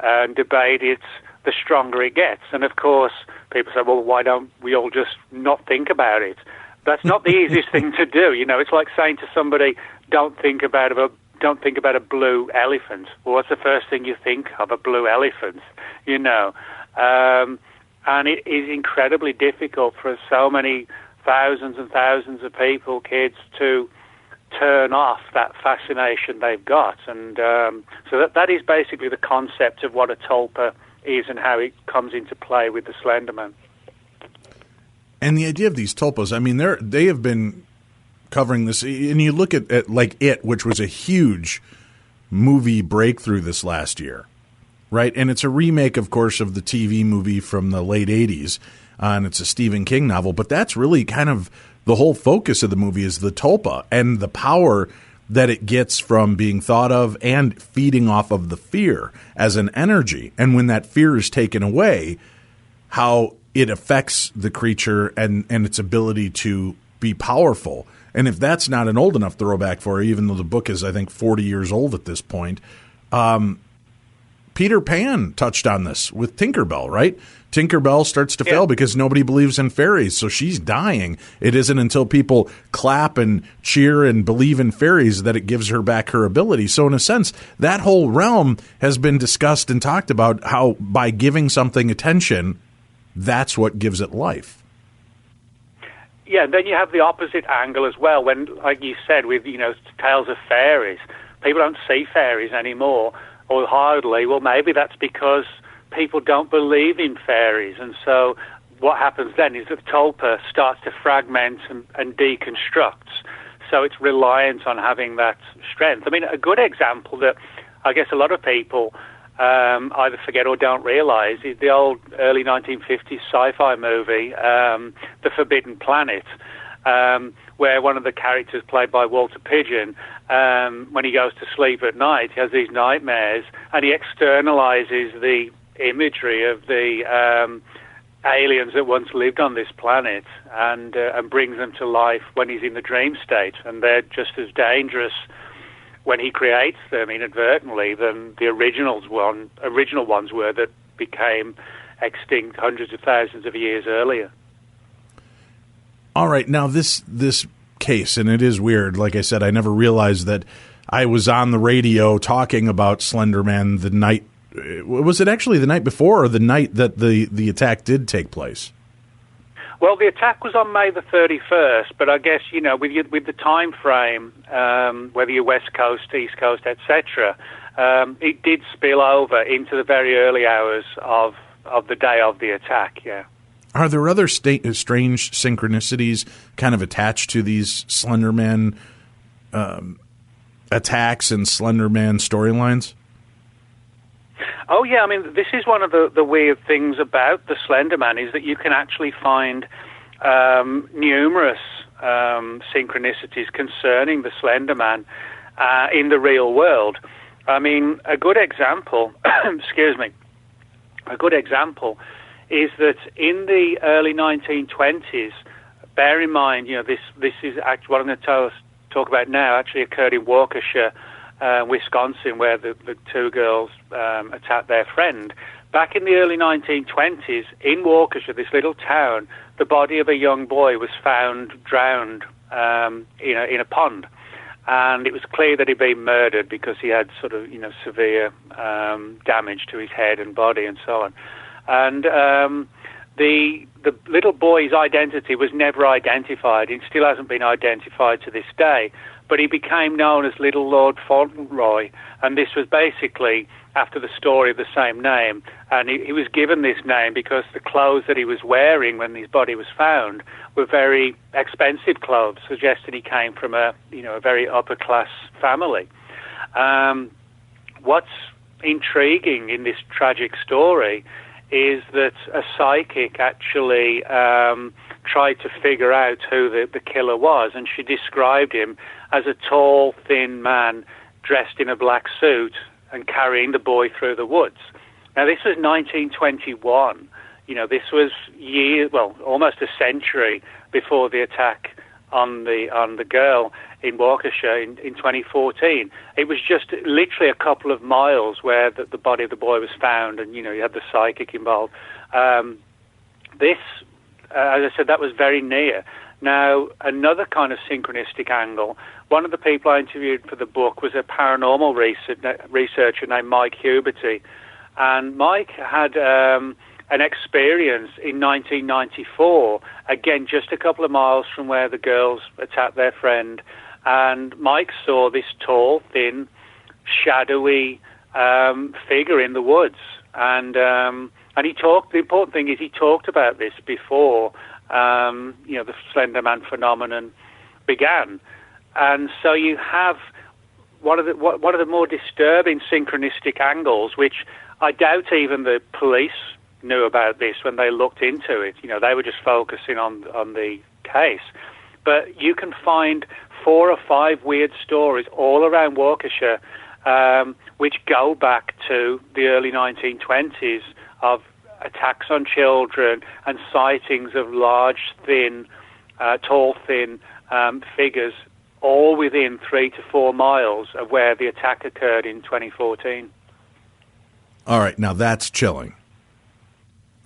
and debate it, the stronger it gets. And of course, people say, well, why don't we all just not think about it? That's not the easiest thing to do. It's like saying to somebody, don't think about a blue elephant. Well, what's the first thing you think of? A blue elephant, and it is incredibly difficult for so many thousands and thousands of people, kids, to turn off that fascination they've got. And so that is basically the concept of what a tulpa is and how it comes into play with the Slenderman. And the idea of these tulpas, they have been covering this, and you look at like It, which was a huge movie breakthrough this last year, right? And it's a remake, of course, of the TV movie from the late 80s, and it's a Stephen King novel, but that's really kind of the whole focus of the movie is the tulpa and the power that it gets from being thought of and feeding off of the fear as an energy. And when that fear is taken away, how it affects the creature and its ability to be powerful. And if that's not an old enough throwback for you, even though the book is, I think, 40 years old at this point, Peter Pan touched on this with Tinkerbell, right? Tinkerbell starts to fail because nobody believes in fairies, so she's dying. It isn't until people clap and cheer and believe in fairies that it gives her back her ability. So in a sense, that whole realm has been discussed and talked about, how by giving something attention, that's what gives it life. Yeah, and then you have the opposite angle as well. When, like you said, with tales of fairies, people don't see fairies anymore, or hardly. Well, maybe that's because people don't believe in fairies, and so what happens then is that the tulpa starts to fragment and deconstructs. So it's reliant on having that strength. A good example that I guess a lot of people either forget or don't realize is the old early 1950s sci-fi movie, The Forbidden Planet, where one of the characters, played by Walter Pidgeon, when he goes to sleep at night, he has these nightmares, and he externalizes the imagery of the aliens that once lived on this planet and brings them to life when he's in the dream state. And they're just as dangerous when he creates them inadvertently than the original ones were that became extinct hundreds of thousands of years earlier. All right, now this case, and it is weird. Like I said, I never realized that I was on the radio talking about Slenderman the night. Was it actually the night before or the night that the attack did take place? Well, the attack was on May the 31st, but I guess, with the time frame, whether you're West Coast, East Coast, etc., it did spill over into the very early hours of the day of the attack, yeah. Are there other strange synchronicities kind of attached to these Slenderman attacks and Slenderman storylines? Oh, yeah. I mean, this is one of the weird things about the Slender Man is that you can actually find numerous synchronicities concerning the Slender Man in the real world. I mean, a good example, is that in the early 1920s, bear in mind, this is actually what I'm going to talk about now, actually occurred in Waukesha, Wisconsin, where the two girls attacked their friend. Back in the early 1920s, in Waukesha, this little town, the body of a young boy was found drowned in a pond. And it was clear that he'd been murdered because he had sort of, severe damage to his head and body and so on. And the little boy's identity was never identified. It still hasn't been identified to this day. But he became known as Little Lord Fauntleroy, and this was basically after the story of the same name. And he was given this name because the clothes that he was wearing when his body was found were very expensive clothes, suggesting he came from a very upper-class family. What's intriguing in this tragic story is that a psychic actually tried to figure out who the killer was, and she described him as a tall, thin man dressed in a black suit and carrying the boy through the woods. Now, this was 1921. This was almost a century before the attack on the girl in Waukesha in 2014. It was just literally a couple of miles where the body of the boy was found, and you had the psychic involved. This, as I said, that was very near. Now, another kind of synchronistic angle, one of the people I interviewed for the book was a paranormal researcher named Mike Huberty. And Mike had an experience in 1994, again, just a couple of miles from where the girls attacked their friend. And Mike saw this tall, thin, shadowy figure in the woods. And he talked, the important thing is he talked about this before the Slender Man phenomenon began. And so you have one of the more disturbing synchronistic angles, which I doubt even the police knew about this when they looked into it. They were just focusing on the case. But you can find 4 or 5 weird stories all around Waukesha, which go back to the early 1920s of attacks on children and sightings of large, thin, tall, thin figures, all within 3 to 4 miles of where the attack occurred in 2014. All right, now that's chilling,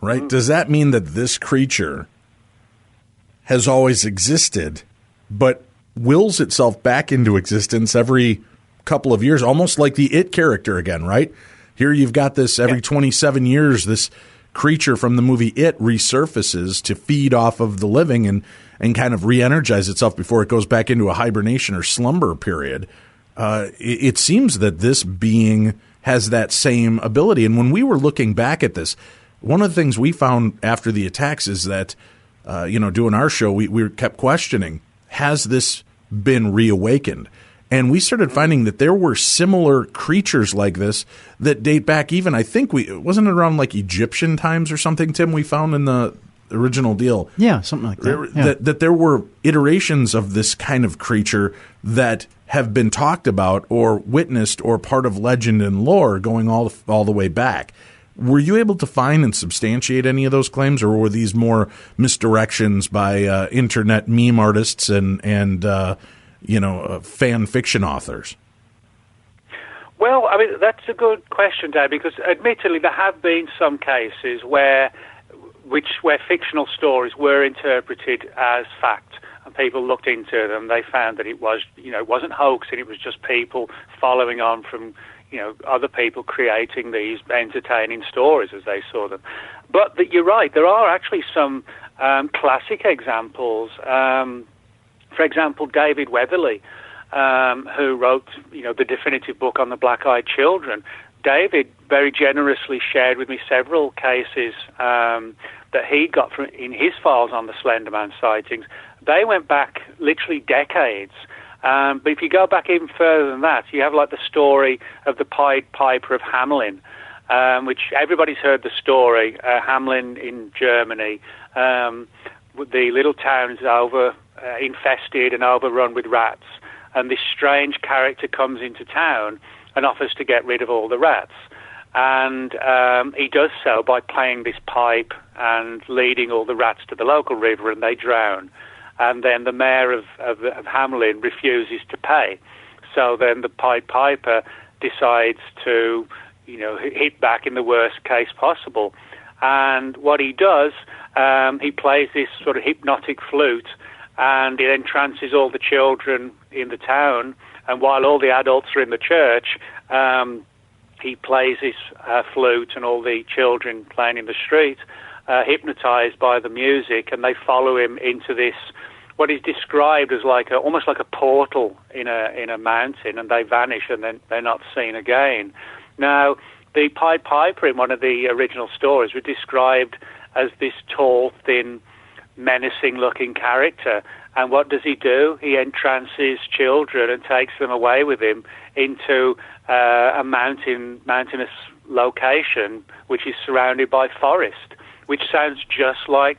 right? Does that mean that this creature has always existed, but wills itself back into existence every couple of years, almost like the It character again, right? Here you've got this every 27 years, this creature from the movie It resurfaces to feed off of the living and kind of re-energize itself before it goes back into a hibernation or slumber period. It seems that this being has that same ability. And when we were looking back at this, one of the things we found after the attacks is that, doing our show, we kept questioning, has this been reawakened? And we started finding that there were similar creatures like this that date back even, I think wasn't it around like Egyptian times or something, Tim, we found in the original deal? Yeah, something like that. Yeah. That there were iterations of this kind of creature that have been talked about or witnessed or part of legend and lore going all the way back. Were you able to find and substantiate any of those claims, or were these more misdirections by internet meme artists and fan fiction authors? Well, I mean, that's a good question, Dave, because admittedly there have been some cases where fictional stories were interpreted as fact, and people looked into them. They found that it was, it wasn't hoaxing, it was just people following on from, other people creating these entertaining stories as they saw them. But you're right, there are actually some classic examples. For example, David Weatherly, who wrote, the definitive book on the black-eyed children. David very generously shared with me several cases that he got in his files on the Slender Man sightings. They went back literally decades. But if you go back even further than that, you have like the story of the Pied Piper of Hamelin, which everybody's heard the story. Hamelin in Germany, the little town is infested and overrun with rats. And this strange character comes into town and offers to get rid of all the rats. And he does so by playing this pipe and leading all the rats to the local river, and they drown. And then the mayor of Hamelin refuses to pay. So then the Pied Piper decides to, hit back in the worst case possible. And what he does, he plays this sort of hypnotic flute, and it entrances all the children in the town. And while all the adults are in the church, he plays his flute, and all the children playing in the street, hypnotized by the music, and they follow him into this, what is described as almost like a portal in a mountain, and they vanish, and then they're not seen again. Now, the Pied Piper in one of the original stories was described as this tall, thin, menacing-looking character. And what does he do? He entrances children and takes them away with him into a mountainous location, which is surrounded by forest, which sounds just like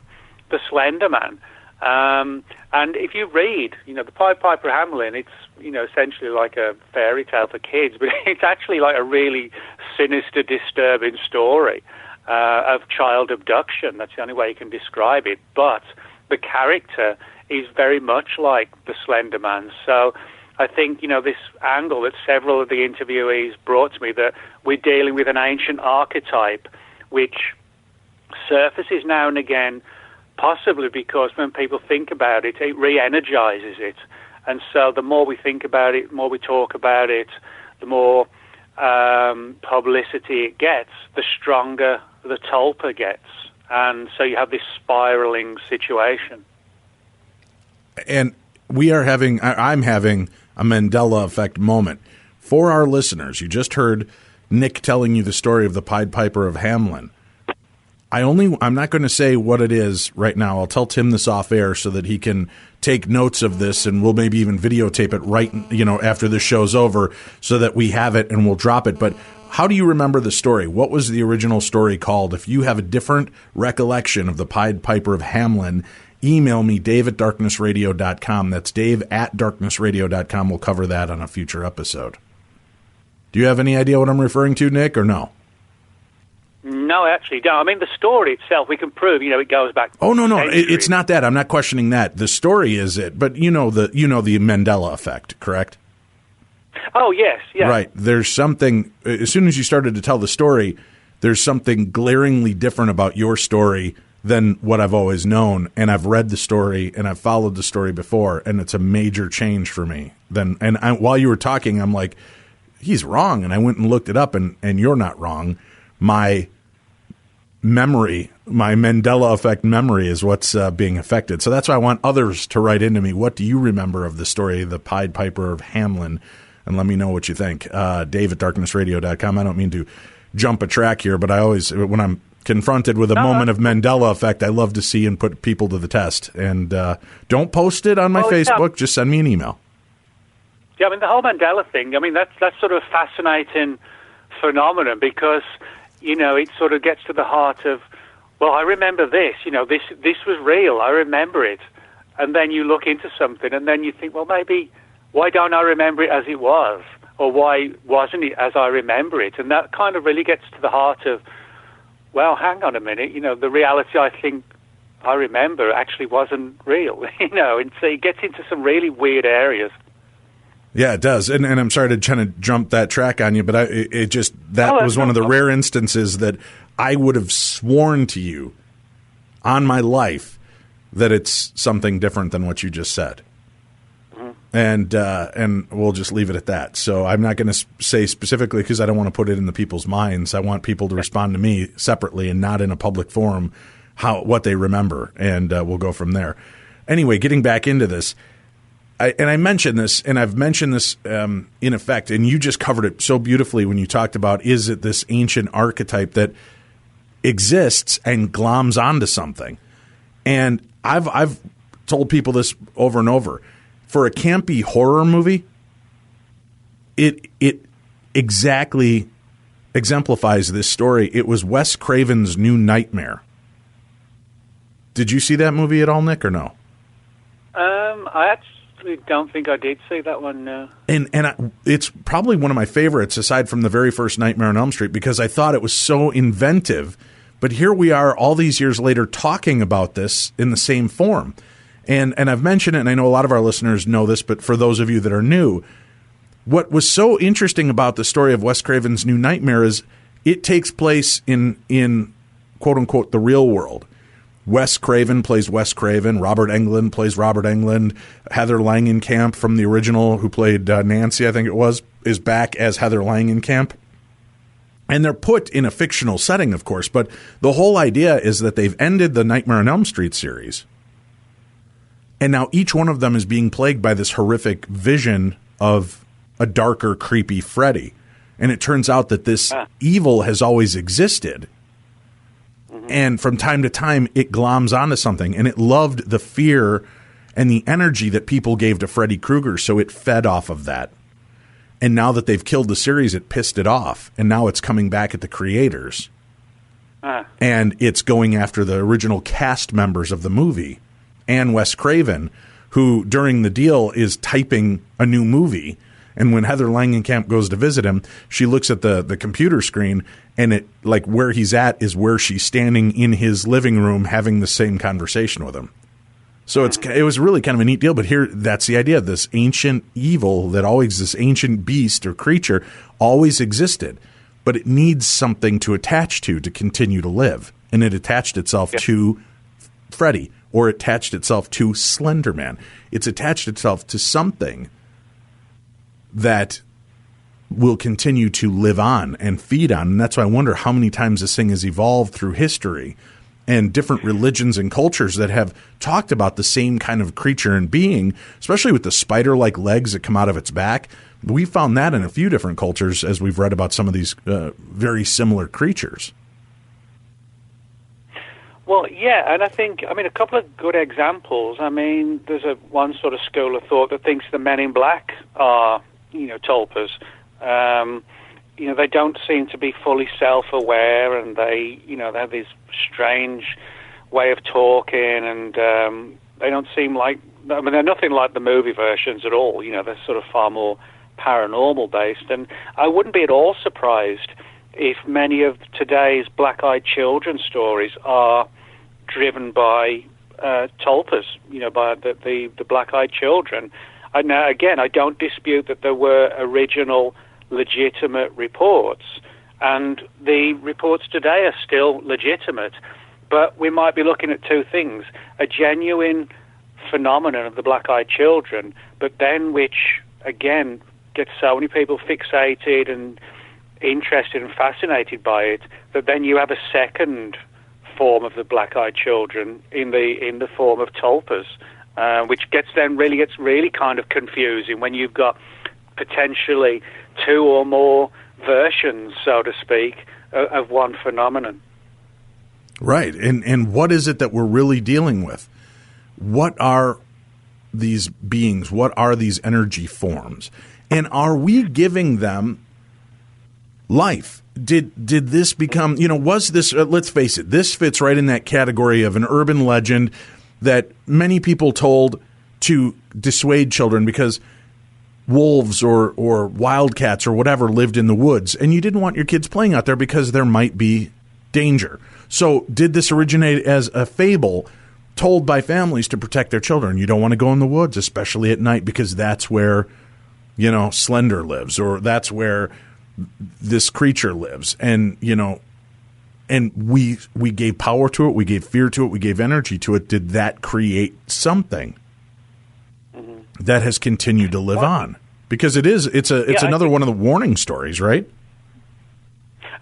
the Slender Man. And if you read, the Pied Piper of Hamelin, it's, essentially like a fairy tale for kids, but it's actually like a really sinister, disturbing story of child abduction. That's the only way you can describe it. But the character is very much like the Slender Man. So I think, this angle that several of the interviewees brought to me, that we're dealing with an ancient archetype which surfaces now and again, possibly because when people think about it, it re-energizes it. And so the more we think about it, the more we talk about it, the more publicity it gets, the stronger the tulpa gets. And so you have this spiraling situation. And I'm having a Mandela effect moment. For our listeners, you just heard Nick telling you the story of the Pied Piper of Hamelin. I'm not going to say what it is right now. I'll tell Tim this off air so that he can take notes of this, and we'll maybe even videotape it right, after this show's over, so that we have it and we'll drop it. But how do you remember the story? What was the original story called? If you have a different recollection of the Pied Piper of Hamelin, email me, dave@darknessradio.com. That's dave@darknessradio.com. We'll cover that on a future episode. Do you have any idea what I'm referring to, Nick, or no? No, actually, don't. I mean, the story itself, we can prove, it goes back. Oh, no, it's not that. I'm not questioning that. The story is it, but the Mandela effect, correct? Oh, yes, yeah. Right. There's something, as soon as you started to tell the story, there's something glaringly different about your story than what I've always known. And I've read the story and I've followed the story before, and it's a major change for me. While you were talking, I'm like, he's wrong. And I went and looked it up, and you're not wrong. My memory, my Mandela effect memory is what's being affected. So that's why I want others to write into me. What do you remember of the story of the Pied Piper of Hamelin? And let me know what you think. Dave@darknessradio.com. I don't mean to jump a track here, but I always, when I'm confronted with a moment of Mandela effect, I love to see and put people to the test. And don't post it on my Facebook. Just send me an email. Yeah, I mean, the whole Mandela thing, I mean, that's sort of a fascinating phenomenon, because it sort of gets to the heart of, well, I remember this, this was real, I remember it. And then you look into something, and then you think, well, maybe, why don't I remember it as it was? Or why wasn't it as I remember it? And that kind of really gets to the heart of, well, hang on a minute, the reality I think I remember actually wasn't real, and so it gets into some really weird areas. Yeah, it does. And I'm sorry to kind of jump that track on you, but that was one of the rare instances that I would have sworn to you on my life that it's something different than what you just said. Mm-hmm. And we'll just leave it at that. So I'm not going to say specifically because I don't want to put it in the people's minds. I want people to respond to me separately and not in a public forum what they remember, and we'll go from there. Anyway, getting back into this, I mentioned this, and I've mentioned this in effect, and you just covered it so beautifully when you talked about, is it this ancient archetype that exists and gloms onto something? And I've told people this over and over. For a campy horror movie, it exactly exemplifies this story. It was Wes Craven's New Nightmare. Did you see that movie at all, Nick, or no? I actually don't think I did see that one, no. And it's probably one of my favorites, aside from the very first Nightmare on Elm Street, because I thought it was so inventive. But here we are all these years later talking about this in the same form. And I've mentioned it, and I know a lot of our listeners know this, but for those of you that are new, what was so interesting about the story of Wes Craven's New Nightmare is it takes place in quote-unquote the real world. Wes Craven plays Wes Craven. Robert Englund plays Robert Englund. Heather Langenkamp from the original, who played Nancy, I think it was, is back as Heather Langenkamp. And they're put in a fictional setting, of course, but the whole idea is that they've ended the Nightmare on Elm Street series. And now each one of them is being plagued by this horrific vision of a darker, creepy Freddy. And it turns out that this evil has always existed. And from time to time, it gloms onto something. And it loved the fear and the energy that people gave to Freddy Krueger, so it fed off of that. And now that they've killed the series, it pissed it off. And now it's coming back at the creators. And it's going after the original cast members of the movie. And Wes Craven, who during the deal is typing a new movie. And when Heather Langenkamp goes to visit him, she looks at the computer screen, and it, like, where he's at is where she's standing in his living room having the same conversation with him. So it was really kind of a neat deal. But here, that's the idea. This ancient evil this ancient beast or creature always existed, but it needs something to attach to continue to live. And it attached itself to Freddy, or attached itself to Slender Man. It's attached itself to something that will continue to live on and feed on. And that's why I wonder how many times this thing has evolved through history, and different religions and cultures that have talked about the same kind of creature and being, especially with the spider-like legs that come out of its back. We found that in a few different cultures as we've read about some of these very similar creatures. Well, yeah, and I think, a couple of good examples. There's one sort of school of thought that thinks the Men in Black are, tulpas. They don't seem to be fully self-aware, and they have this strange way of talking, and they don't seem like, they're nothing like the movie versions at all. They're sort of far more paranormal-based, and I wouldn't be at all surprised if many of today's black-eyed children stories are driven by tulpas, by the black-eyed children. Now, again, I don't dispute that there were original legitimate reports, and the reports today are still legitimate, but we might be looking at two things: a genuine phenomenon of the black-eyed children, but then which, again, gets so many people fixated and interested and fascinated by it, that then you have a second form of the black-eyed children in the form of tulpas, which gets really kind of confusing when you've got potentially two or more versions, so to speak, of one phenomenon. Right. And what is it that we're really dealing with? What are these beings? What are these energy forms? And are we giving them life? Did this become, was this, let's face it, this fits right in that category of an urban legend that many people told to dissuade children because wolves or wildcats or whatever lived in the woods, and you didn't want your kids playing out there because there might be danger. So did this originate as a fable told by families to protect their children? You don't want to go in the woods, especially at night, because that's where Slender lives, or that's where this creature lives. And, and we gave power to it, we gave fear to it, we gave energy to it. Did that create something that has continued to live on? Because it's another one of the warning stories, right?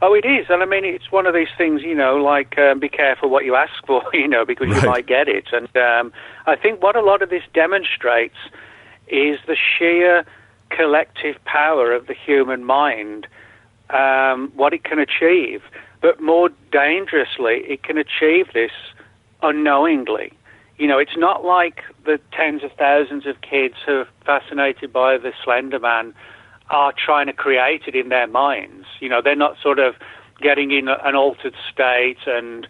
Oh, it is. And I mean, it's one of these things, like be careful what you ask for, because you might get it. And I think what a lot of this demonstrates is the sheer collective power of the human mind, what it can achieve. But more dangerously, it can achieve this unknowingly. It's not like the tens of thousands of kids who are fascinated by the Slender Man are trying to create it in their minds. They're not sort of getting in an altered state and,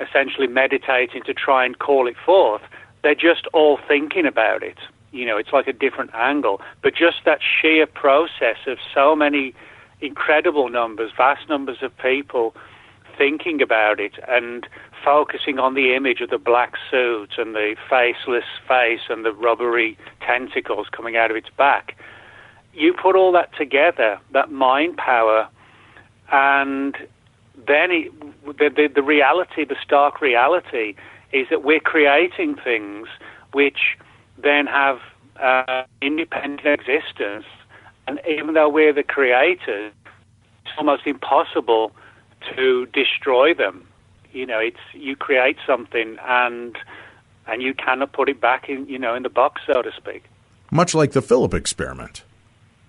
essentially meditating to try and call it forth. They're just all thinking about it. It's like a different angle. But just that sheer process of so many incredible numbers, vast numbers of people thinking about it and focusing on the image of the black suit and the faceless face and the rubbery tentacles coming out of its back. You put all that together, that mind power, and then the reality, the stark reality, is that we're creating things which then have independent existence. And even though we're the creators, it's almost impossible to destroy them. You create something and you cannot put it back in the box, so to speak. Much like the Philip experiment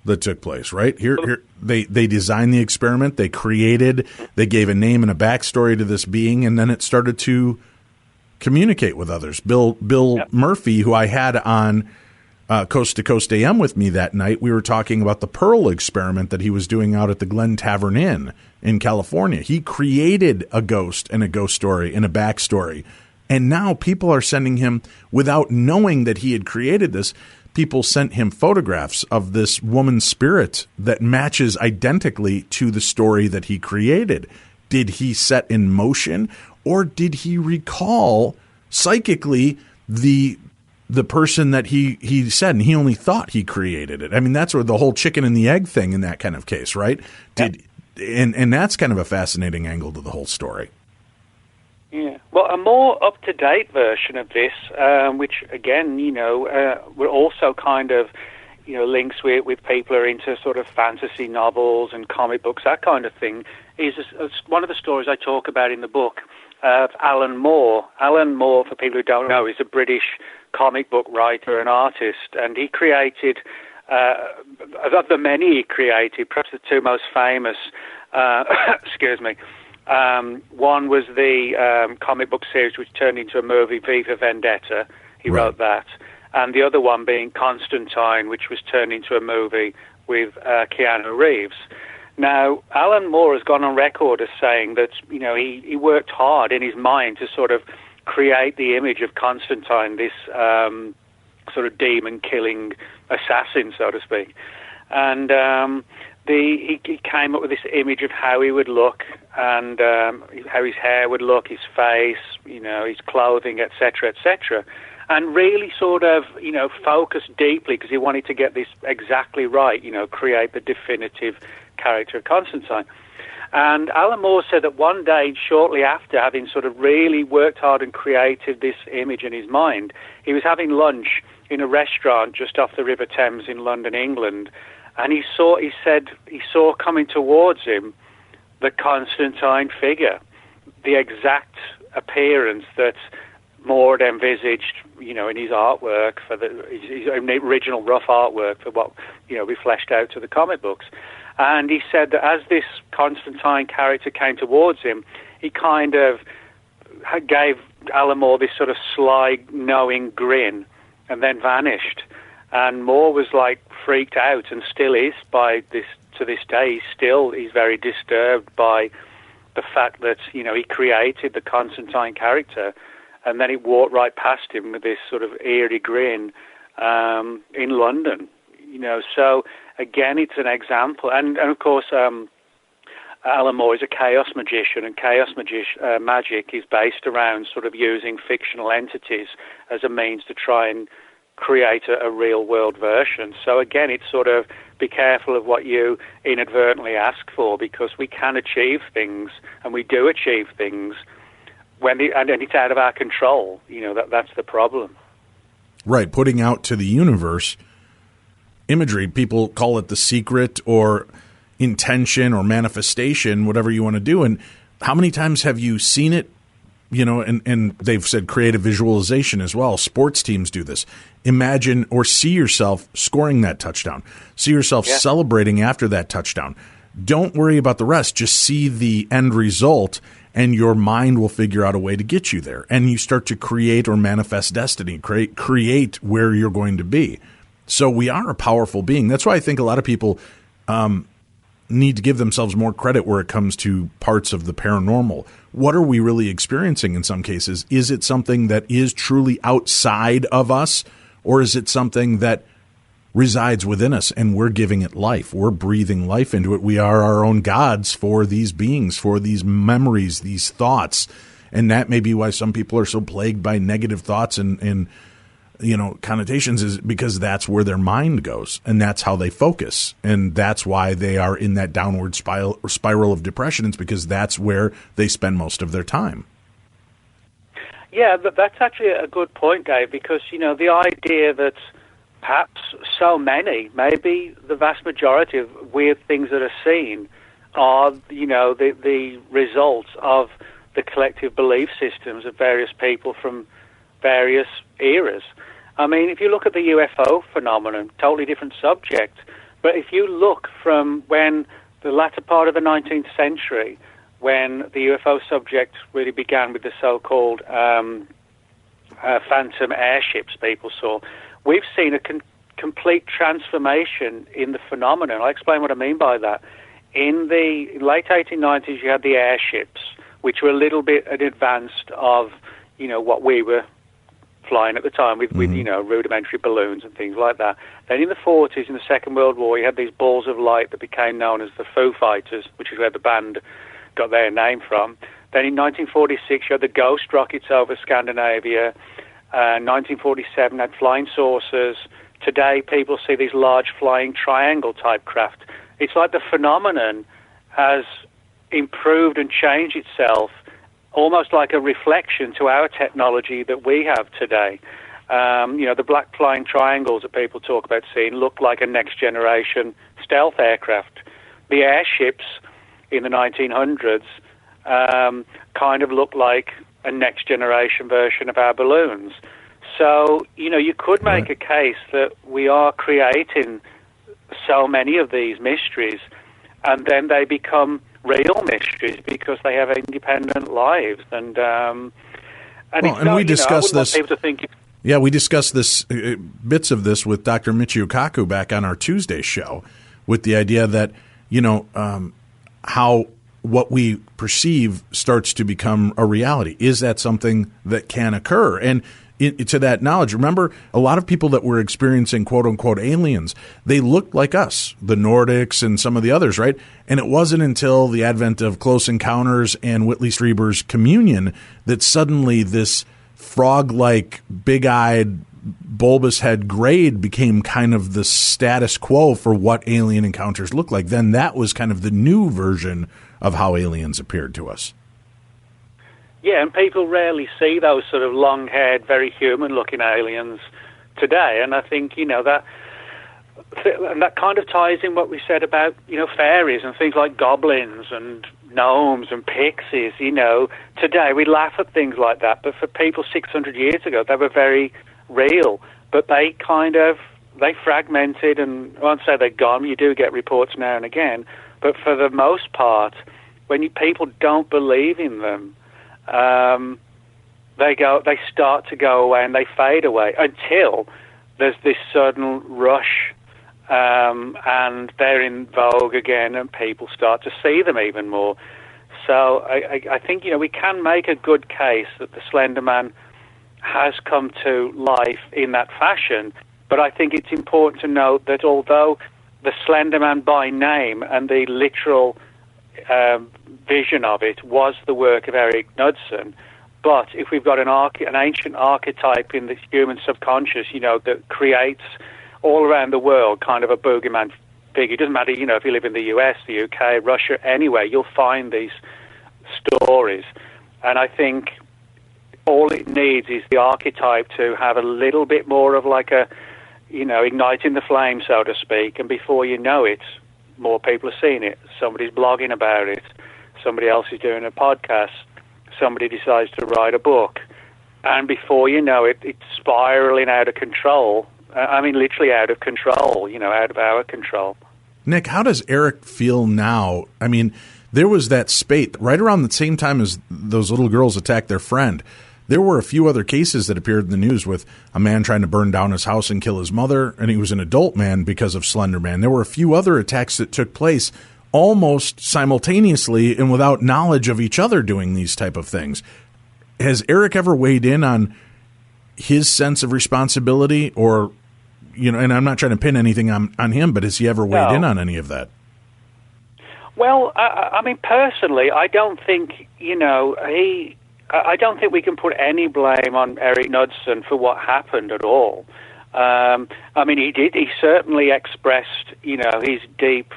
that took place, right? Here they designed the experiment, they gave a name and a backstory to this being, and then it started to communicate with others. Bill Murphy, who I had on Coast to Coast AM with me that night, we were talking about the Pearl experiment that he was doing out at the Glen Tavern Inn in California. He created a ghost and a ghost story and a backstory. And now people are sending him, without knowing that he had created this, people sent him photographs of this woman's spirit that matches identically to the story that he created. Did he set in motion, or did he recall psychically the person that he said, and he only thought he created it? I mean, that's where the whole chicken and the egg thing in that kind of case, right? And that's kind of a fascinating angle to the whole story. Yeah. Well, a more up-to-date version of this, which, again, we're also kind of, links with people who are into sort of fantasy novels and comic books, that kind of thing, is one of the stories I talk about in the book of Alan Moore. Alan Moore, for people who don't know, is a British comic book writer and artist, and he created, of the many he created, perhaps the two most famous, one was the comic book series which turned into a movie, V for Vendetta. He wrote that. And the other one being Constantine, which was turned into a movie with Keanu Reeves. Now, Alan Moore has gone on record as saying that, he worked hard in his mind to sort of create the image of Constantine, this sort of demon-killing assassin, so to speak. And he came up with this image of how he would look and how his hair would look, his face, his clothing, etc., etc., and really sort of, focused deeply because he wanted to get this exactly right, create the definitive character of Constantine. And Alan Moore said that one day, shortly after having sort of really worked hard and created this image in his mind, he was having lunch in a restaurant just off the River Thames in London, England, and he saw coming towards him the Constantine figure, the exact appearance that Moore had envisaged, in his artwork, for his original rough artwork for what, we fleshed out to the comic books. And he said that as this Constantine character came towards him, he kind of gave Alan Moore this sort of sly, knowing grin and then vanished. And Moore was like freaked out, and still is to this day. He's very disturbed by the fact that, he created the Constantine character, and then he walked right past him with this sort of eerie grin in London. So again, it's an example. And of course, Alan Moore is a chaos magician, and magic is based around sort of using fictional entities as a means to try and create a real-world version. So again, it's sort of be careful of what you inadvertently ask for, because we can achieve things, and we do achieve things, and it's out of our control. That's the problem. Right, putting out to the universe imagery, people call it the secret or intention or manifestation, whatever you want to do. And how many times have you seen it? And they've said creative visualization as well. Sports teams do this. Imagine or see yourself scoring that touchdown. See yourself celebrating after that touchdown. Don't worry about the rest. Just see the end result, and your mind will figure out a way to get you there. And you start to create or manifest destiny, create where you're going to be. So we are a powerful being. That's why I think a lot of people need to give themselves more credit where it comes to parts of the paranormal. What are we really experiencing in some cases? Is it something that is truly outside of us, or is it something that resides within us and we're giving it life? We're breathing life into it. We are our own gods for these beings, for these memories, these thoughts. And that may be why some people are so plagued by negative thoughts and connotations, is because that's where their mind goes, and that's how they focus, and that's why they are in that downward spiral of depression. It's because that's where they spend most of their time. Yeah, that's actually a good point, Dave, because the idea that perhaps so many, maybe the vast majority of weird things that are seen are the results of the collective belief systems of various people from various eras. I mean, if you look at the UFO phenomenon, totally different subject, but if you look from when the latter part of the 19th century, when the UFO subject really began with the so-called phantom airships people saw, we've seen a complete transformation in the phenomenon. I'll explain what I mean by that. In the late 1890s, you had the airships, which were a little bit advanced of, what we were flying at the time with rudimentary balloons and things like that. Then in the 40s, in the Second World War, you had these balls of light that became known as the Foo Fighters, which is where the band got their name from. Then in 1946, you had the ghost rockets over Scandinavia. 1947 had flying saucers. Today, people see these large flying triangle-type craft. It's like the phenomenon has improved and changed itself, almost like a reflection to our technology that we have today. The black flying triangles that people talk about seeing look like a next-generation stealth aircraft. The airships in the 1900s kind of look like a next-generation version of our balloons. So, you could make a case that we are creating so many of these mysteries, and then they become real mysteries because they have independent lives. And we discussed this. People to think we discussed this bits of this with Dr. Michio Kaku back on our Tuesday show, with the idea that how what we perceive starts to become a reality. Is that something that can occur? And to that knowledge, remember, a lot of people that were experiencing quote-unquote aliens, they looked like us, the Nordics and some of the others, right? And it wasn't until the advent of Close Encounters and Whitley Strieber's Communion that suddenly this frog-like, big-eyed, bulbous head grade became kind of the status quo for what alien encounters look like. Then that was kind of the new version of how aliens appeared to us. Yeah, and people rarely see those sort of long-haired, very human-looking aliens today. And I think, that kind of ties in what we said about, fairies and things like goblins and gnomes and pixies. Today we laugh at things like that, but for people 600 years ago, they were very real. But they fragmented, and I won't say they're gone. You do get reports now and again, but for the most part, when people don't believe in them, they start to go away and they fade away until there's this sudden rush, and they're in vogue again, and people start to see them even more. So I think we can make a good case that the Slender Man has come to life in that fashion. But I think it's important to note that although the Slender Man by name and the literal vision of it was the work of Eric Knudsen, But if we've got an ancient archetype in the human subconscious, that creates all around the world kind of a boogeyman figure, it doesn't matter, if you live in the US, the UK, Russia, anywhere, you'll find these stories. And I think all it needs is the archetype to have a little bit more of like a, igniting the flame, so to speak, and before you know it, more people are seeing it. Somebody's blogging about it. Somebody else is doing a podcast. Somebody decides to write a book. And before you know it, it's spiraling out of control. Literally out of control, out of our control. Nick, how does Eric feel now? I mean, there was that spate right around the same time as those little girls attacked their friend. There were a few other cases that appeared in the news with a man trying to burn down his house and kill his mother, and he was an adult man because of Slender Man. There were a few other attacks that took place almost simultaneously and without knowledge of each other doing these type of things. Has Eric ever weighed in on his sense of responsibility or, and I'm not trying to pin anything on him, but has he ever weighed in on any of that? Well, personally, I don't think, I don't think we can put any blame on Eric Knudsen for what happened at all. He certainly expressed, his deep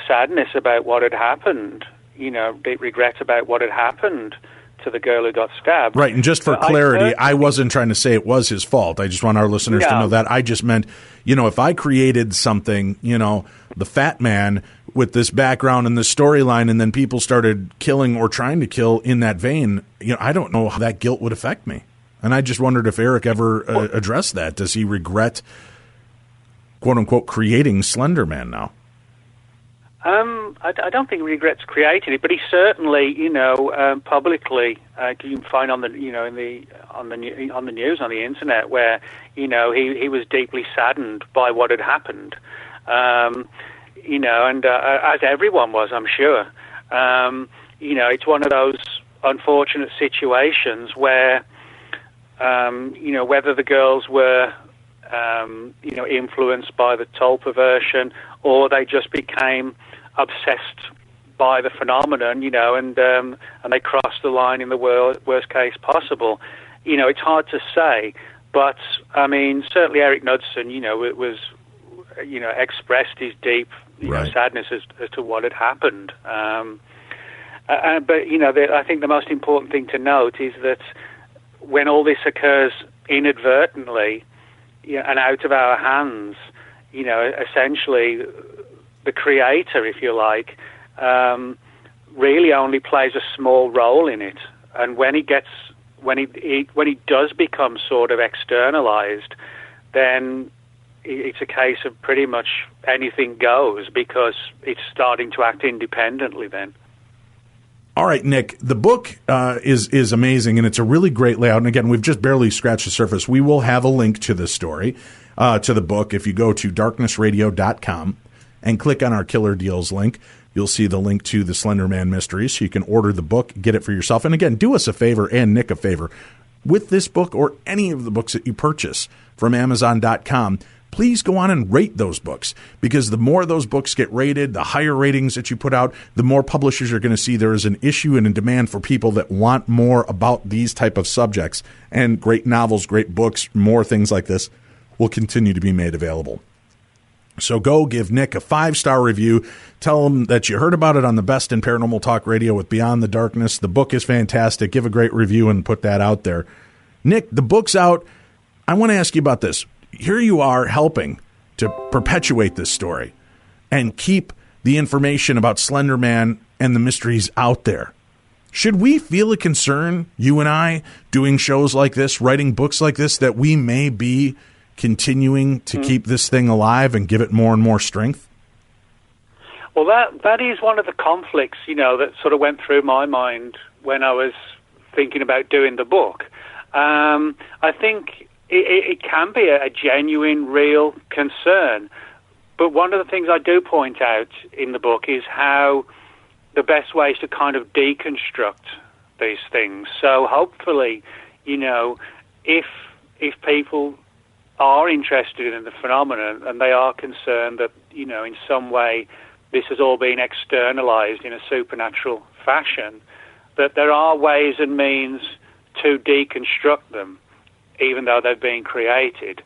sadness about what had happened, deep regret about what had happened to the girl who got stabbed. Right, and just for clarity, I wasn't trying to say it was his fault. I just want our listeners to know that. I just meant, if I created something, the Fat Man with this background and this storyline, and then people started killing or trying to kill in that vein, I don't know how that guilt would affect me. And I just wondered if Eric ever addressed that. Does he regret, quote-unquote, creating Slender Man now? I don't think he regrets creating it, but he certainly, publicly, you can find on the, on the news, on the internet, where, he was deeply saddened by what had happened, and as everyone was, I'm sure. It's one of those unfortunate situations where, whether the girls were, influenced by the toll perversion, or they just became obsessed by the phenomenon, and they crossed the line in the worst case possible. It's hard to say, but certainly Eric Knudsen, was, expressed his deep, sadness as to what had happened. But I think the most important thing to note is that when all this occurs inadvertently, and out of our hands, essentially the creator, if you like, really only plays a small role in it. And when he does become sort of externalized, then it's a case of pretty much anything goes, because it's starting to act independently then. All right, Nick, the book is amazing, and it's a really great layout. And again, we've just barely scratched the surface. We will have a link to the story, to the book. If you go to darknessradio.com and click on our Killer Deals link, you'll see the link to the Slender Man mysteries, so you can order the book, get it for yourself. And again, do us a favor and Nick a favor. With this book or any of the books that you purchase from Amazon.com, please go on and rate those books, because the more those books get rated, the higher ratings that you put out, the more publishers are going to see there is an issue and a demand for people that want more about these type of subjects. And great novels, great books, more things like this will continue to be made available. So go give Nick a 5-star review. Tell him that you heard about it on the Best in Paranormal Talk Radio with Beyond the Darkness. The book is fantastic. Give a great review and put that out there. Nick, the book's out. I want to ask you about this. Here you are helping to perpetuate this story and keep the information about Slender Man and the mysteries out there. Should we feel a concern, you and I, doing shows like this, writing books like this, that we may be continuing to keep this thing alive and give it more and more strength? Well, that is one of the conflicts, that sort of went through my mind when I was thinking about doing the book. I think it can be a genuine, real concern. But one of the things I do point out in the book is how the best way is to kind of deconstruct these things. So hopefully, if people are interested in the phenomenon and they are concerned that, in some way this has all been externalized in a supernatural fashion, that there are ways and means to deconstruct them, even though they've been created.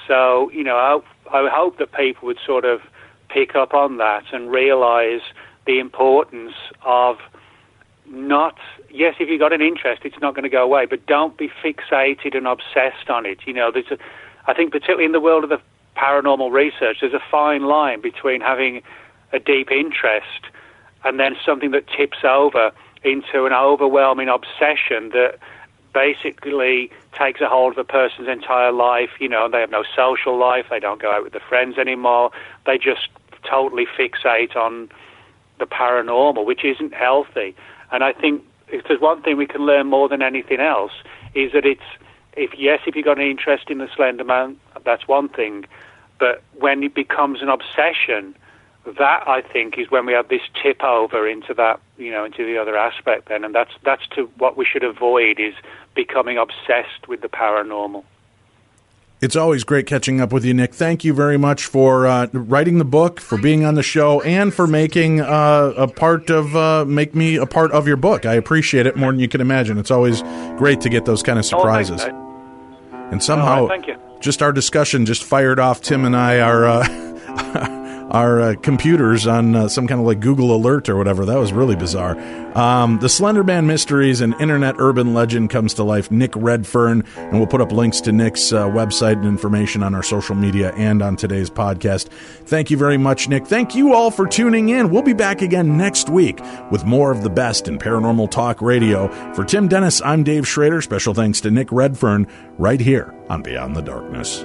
So, I hope that people would sort of pick up on that and realize the importance of yes, if you've got an interest, it's not going to go away, but don't be fixated and obsessed on it. I think particularly in the world of the paranormal research, there's a fine line between having a deep interest and then something that tips over into an overwhelming obsession that basically takes a hold of a person's entire life. They have no social life, they don't go out with their friends anymore, they just totally fixate on the paranormal, which isn't healthy. And I think if there's one thing we can learn more than anything else, is that if you've got an interest in the Slender Man, that's one thing, but when it becomes an obsession, that I think is when we have this tip over into that, into the other aspect then, and that's to what we should avoid, is becoming obsessed with the paranormal. It's always great catching up with you, Nick. Thank you very much for writing the book, for being on the show, and for making make me a part of your book. I appreciate it more than you can imagine. It's always great to get those kind of surprises. And somehow, thank you. Just our discussion just fired off Tim and I our computers on some kind of like Google alert or whatever. That was really bizarre. The Slender Man Mysteries, and internet urban legend comes to life. Nick Redfern, and we'll put up links to Nick's website and information on our social media and on today's podcast. Thank you very much, Nick. Thank you all for tuning in. We'll be back again next week with more of the best in paranormal talk radio. For Tim Dennis, I'm Dave Schrader. Special thanks to Nick Redfern right here on Beyond the Darkness.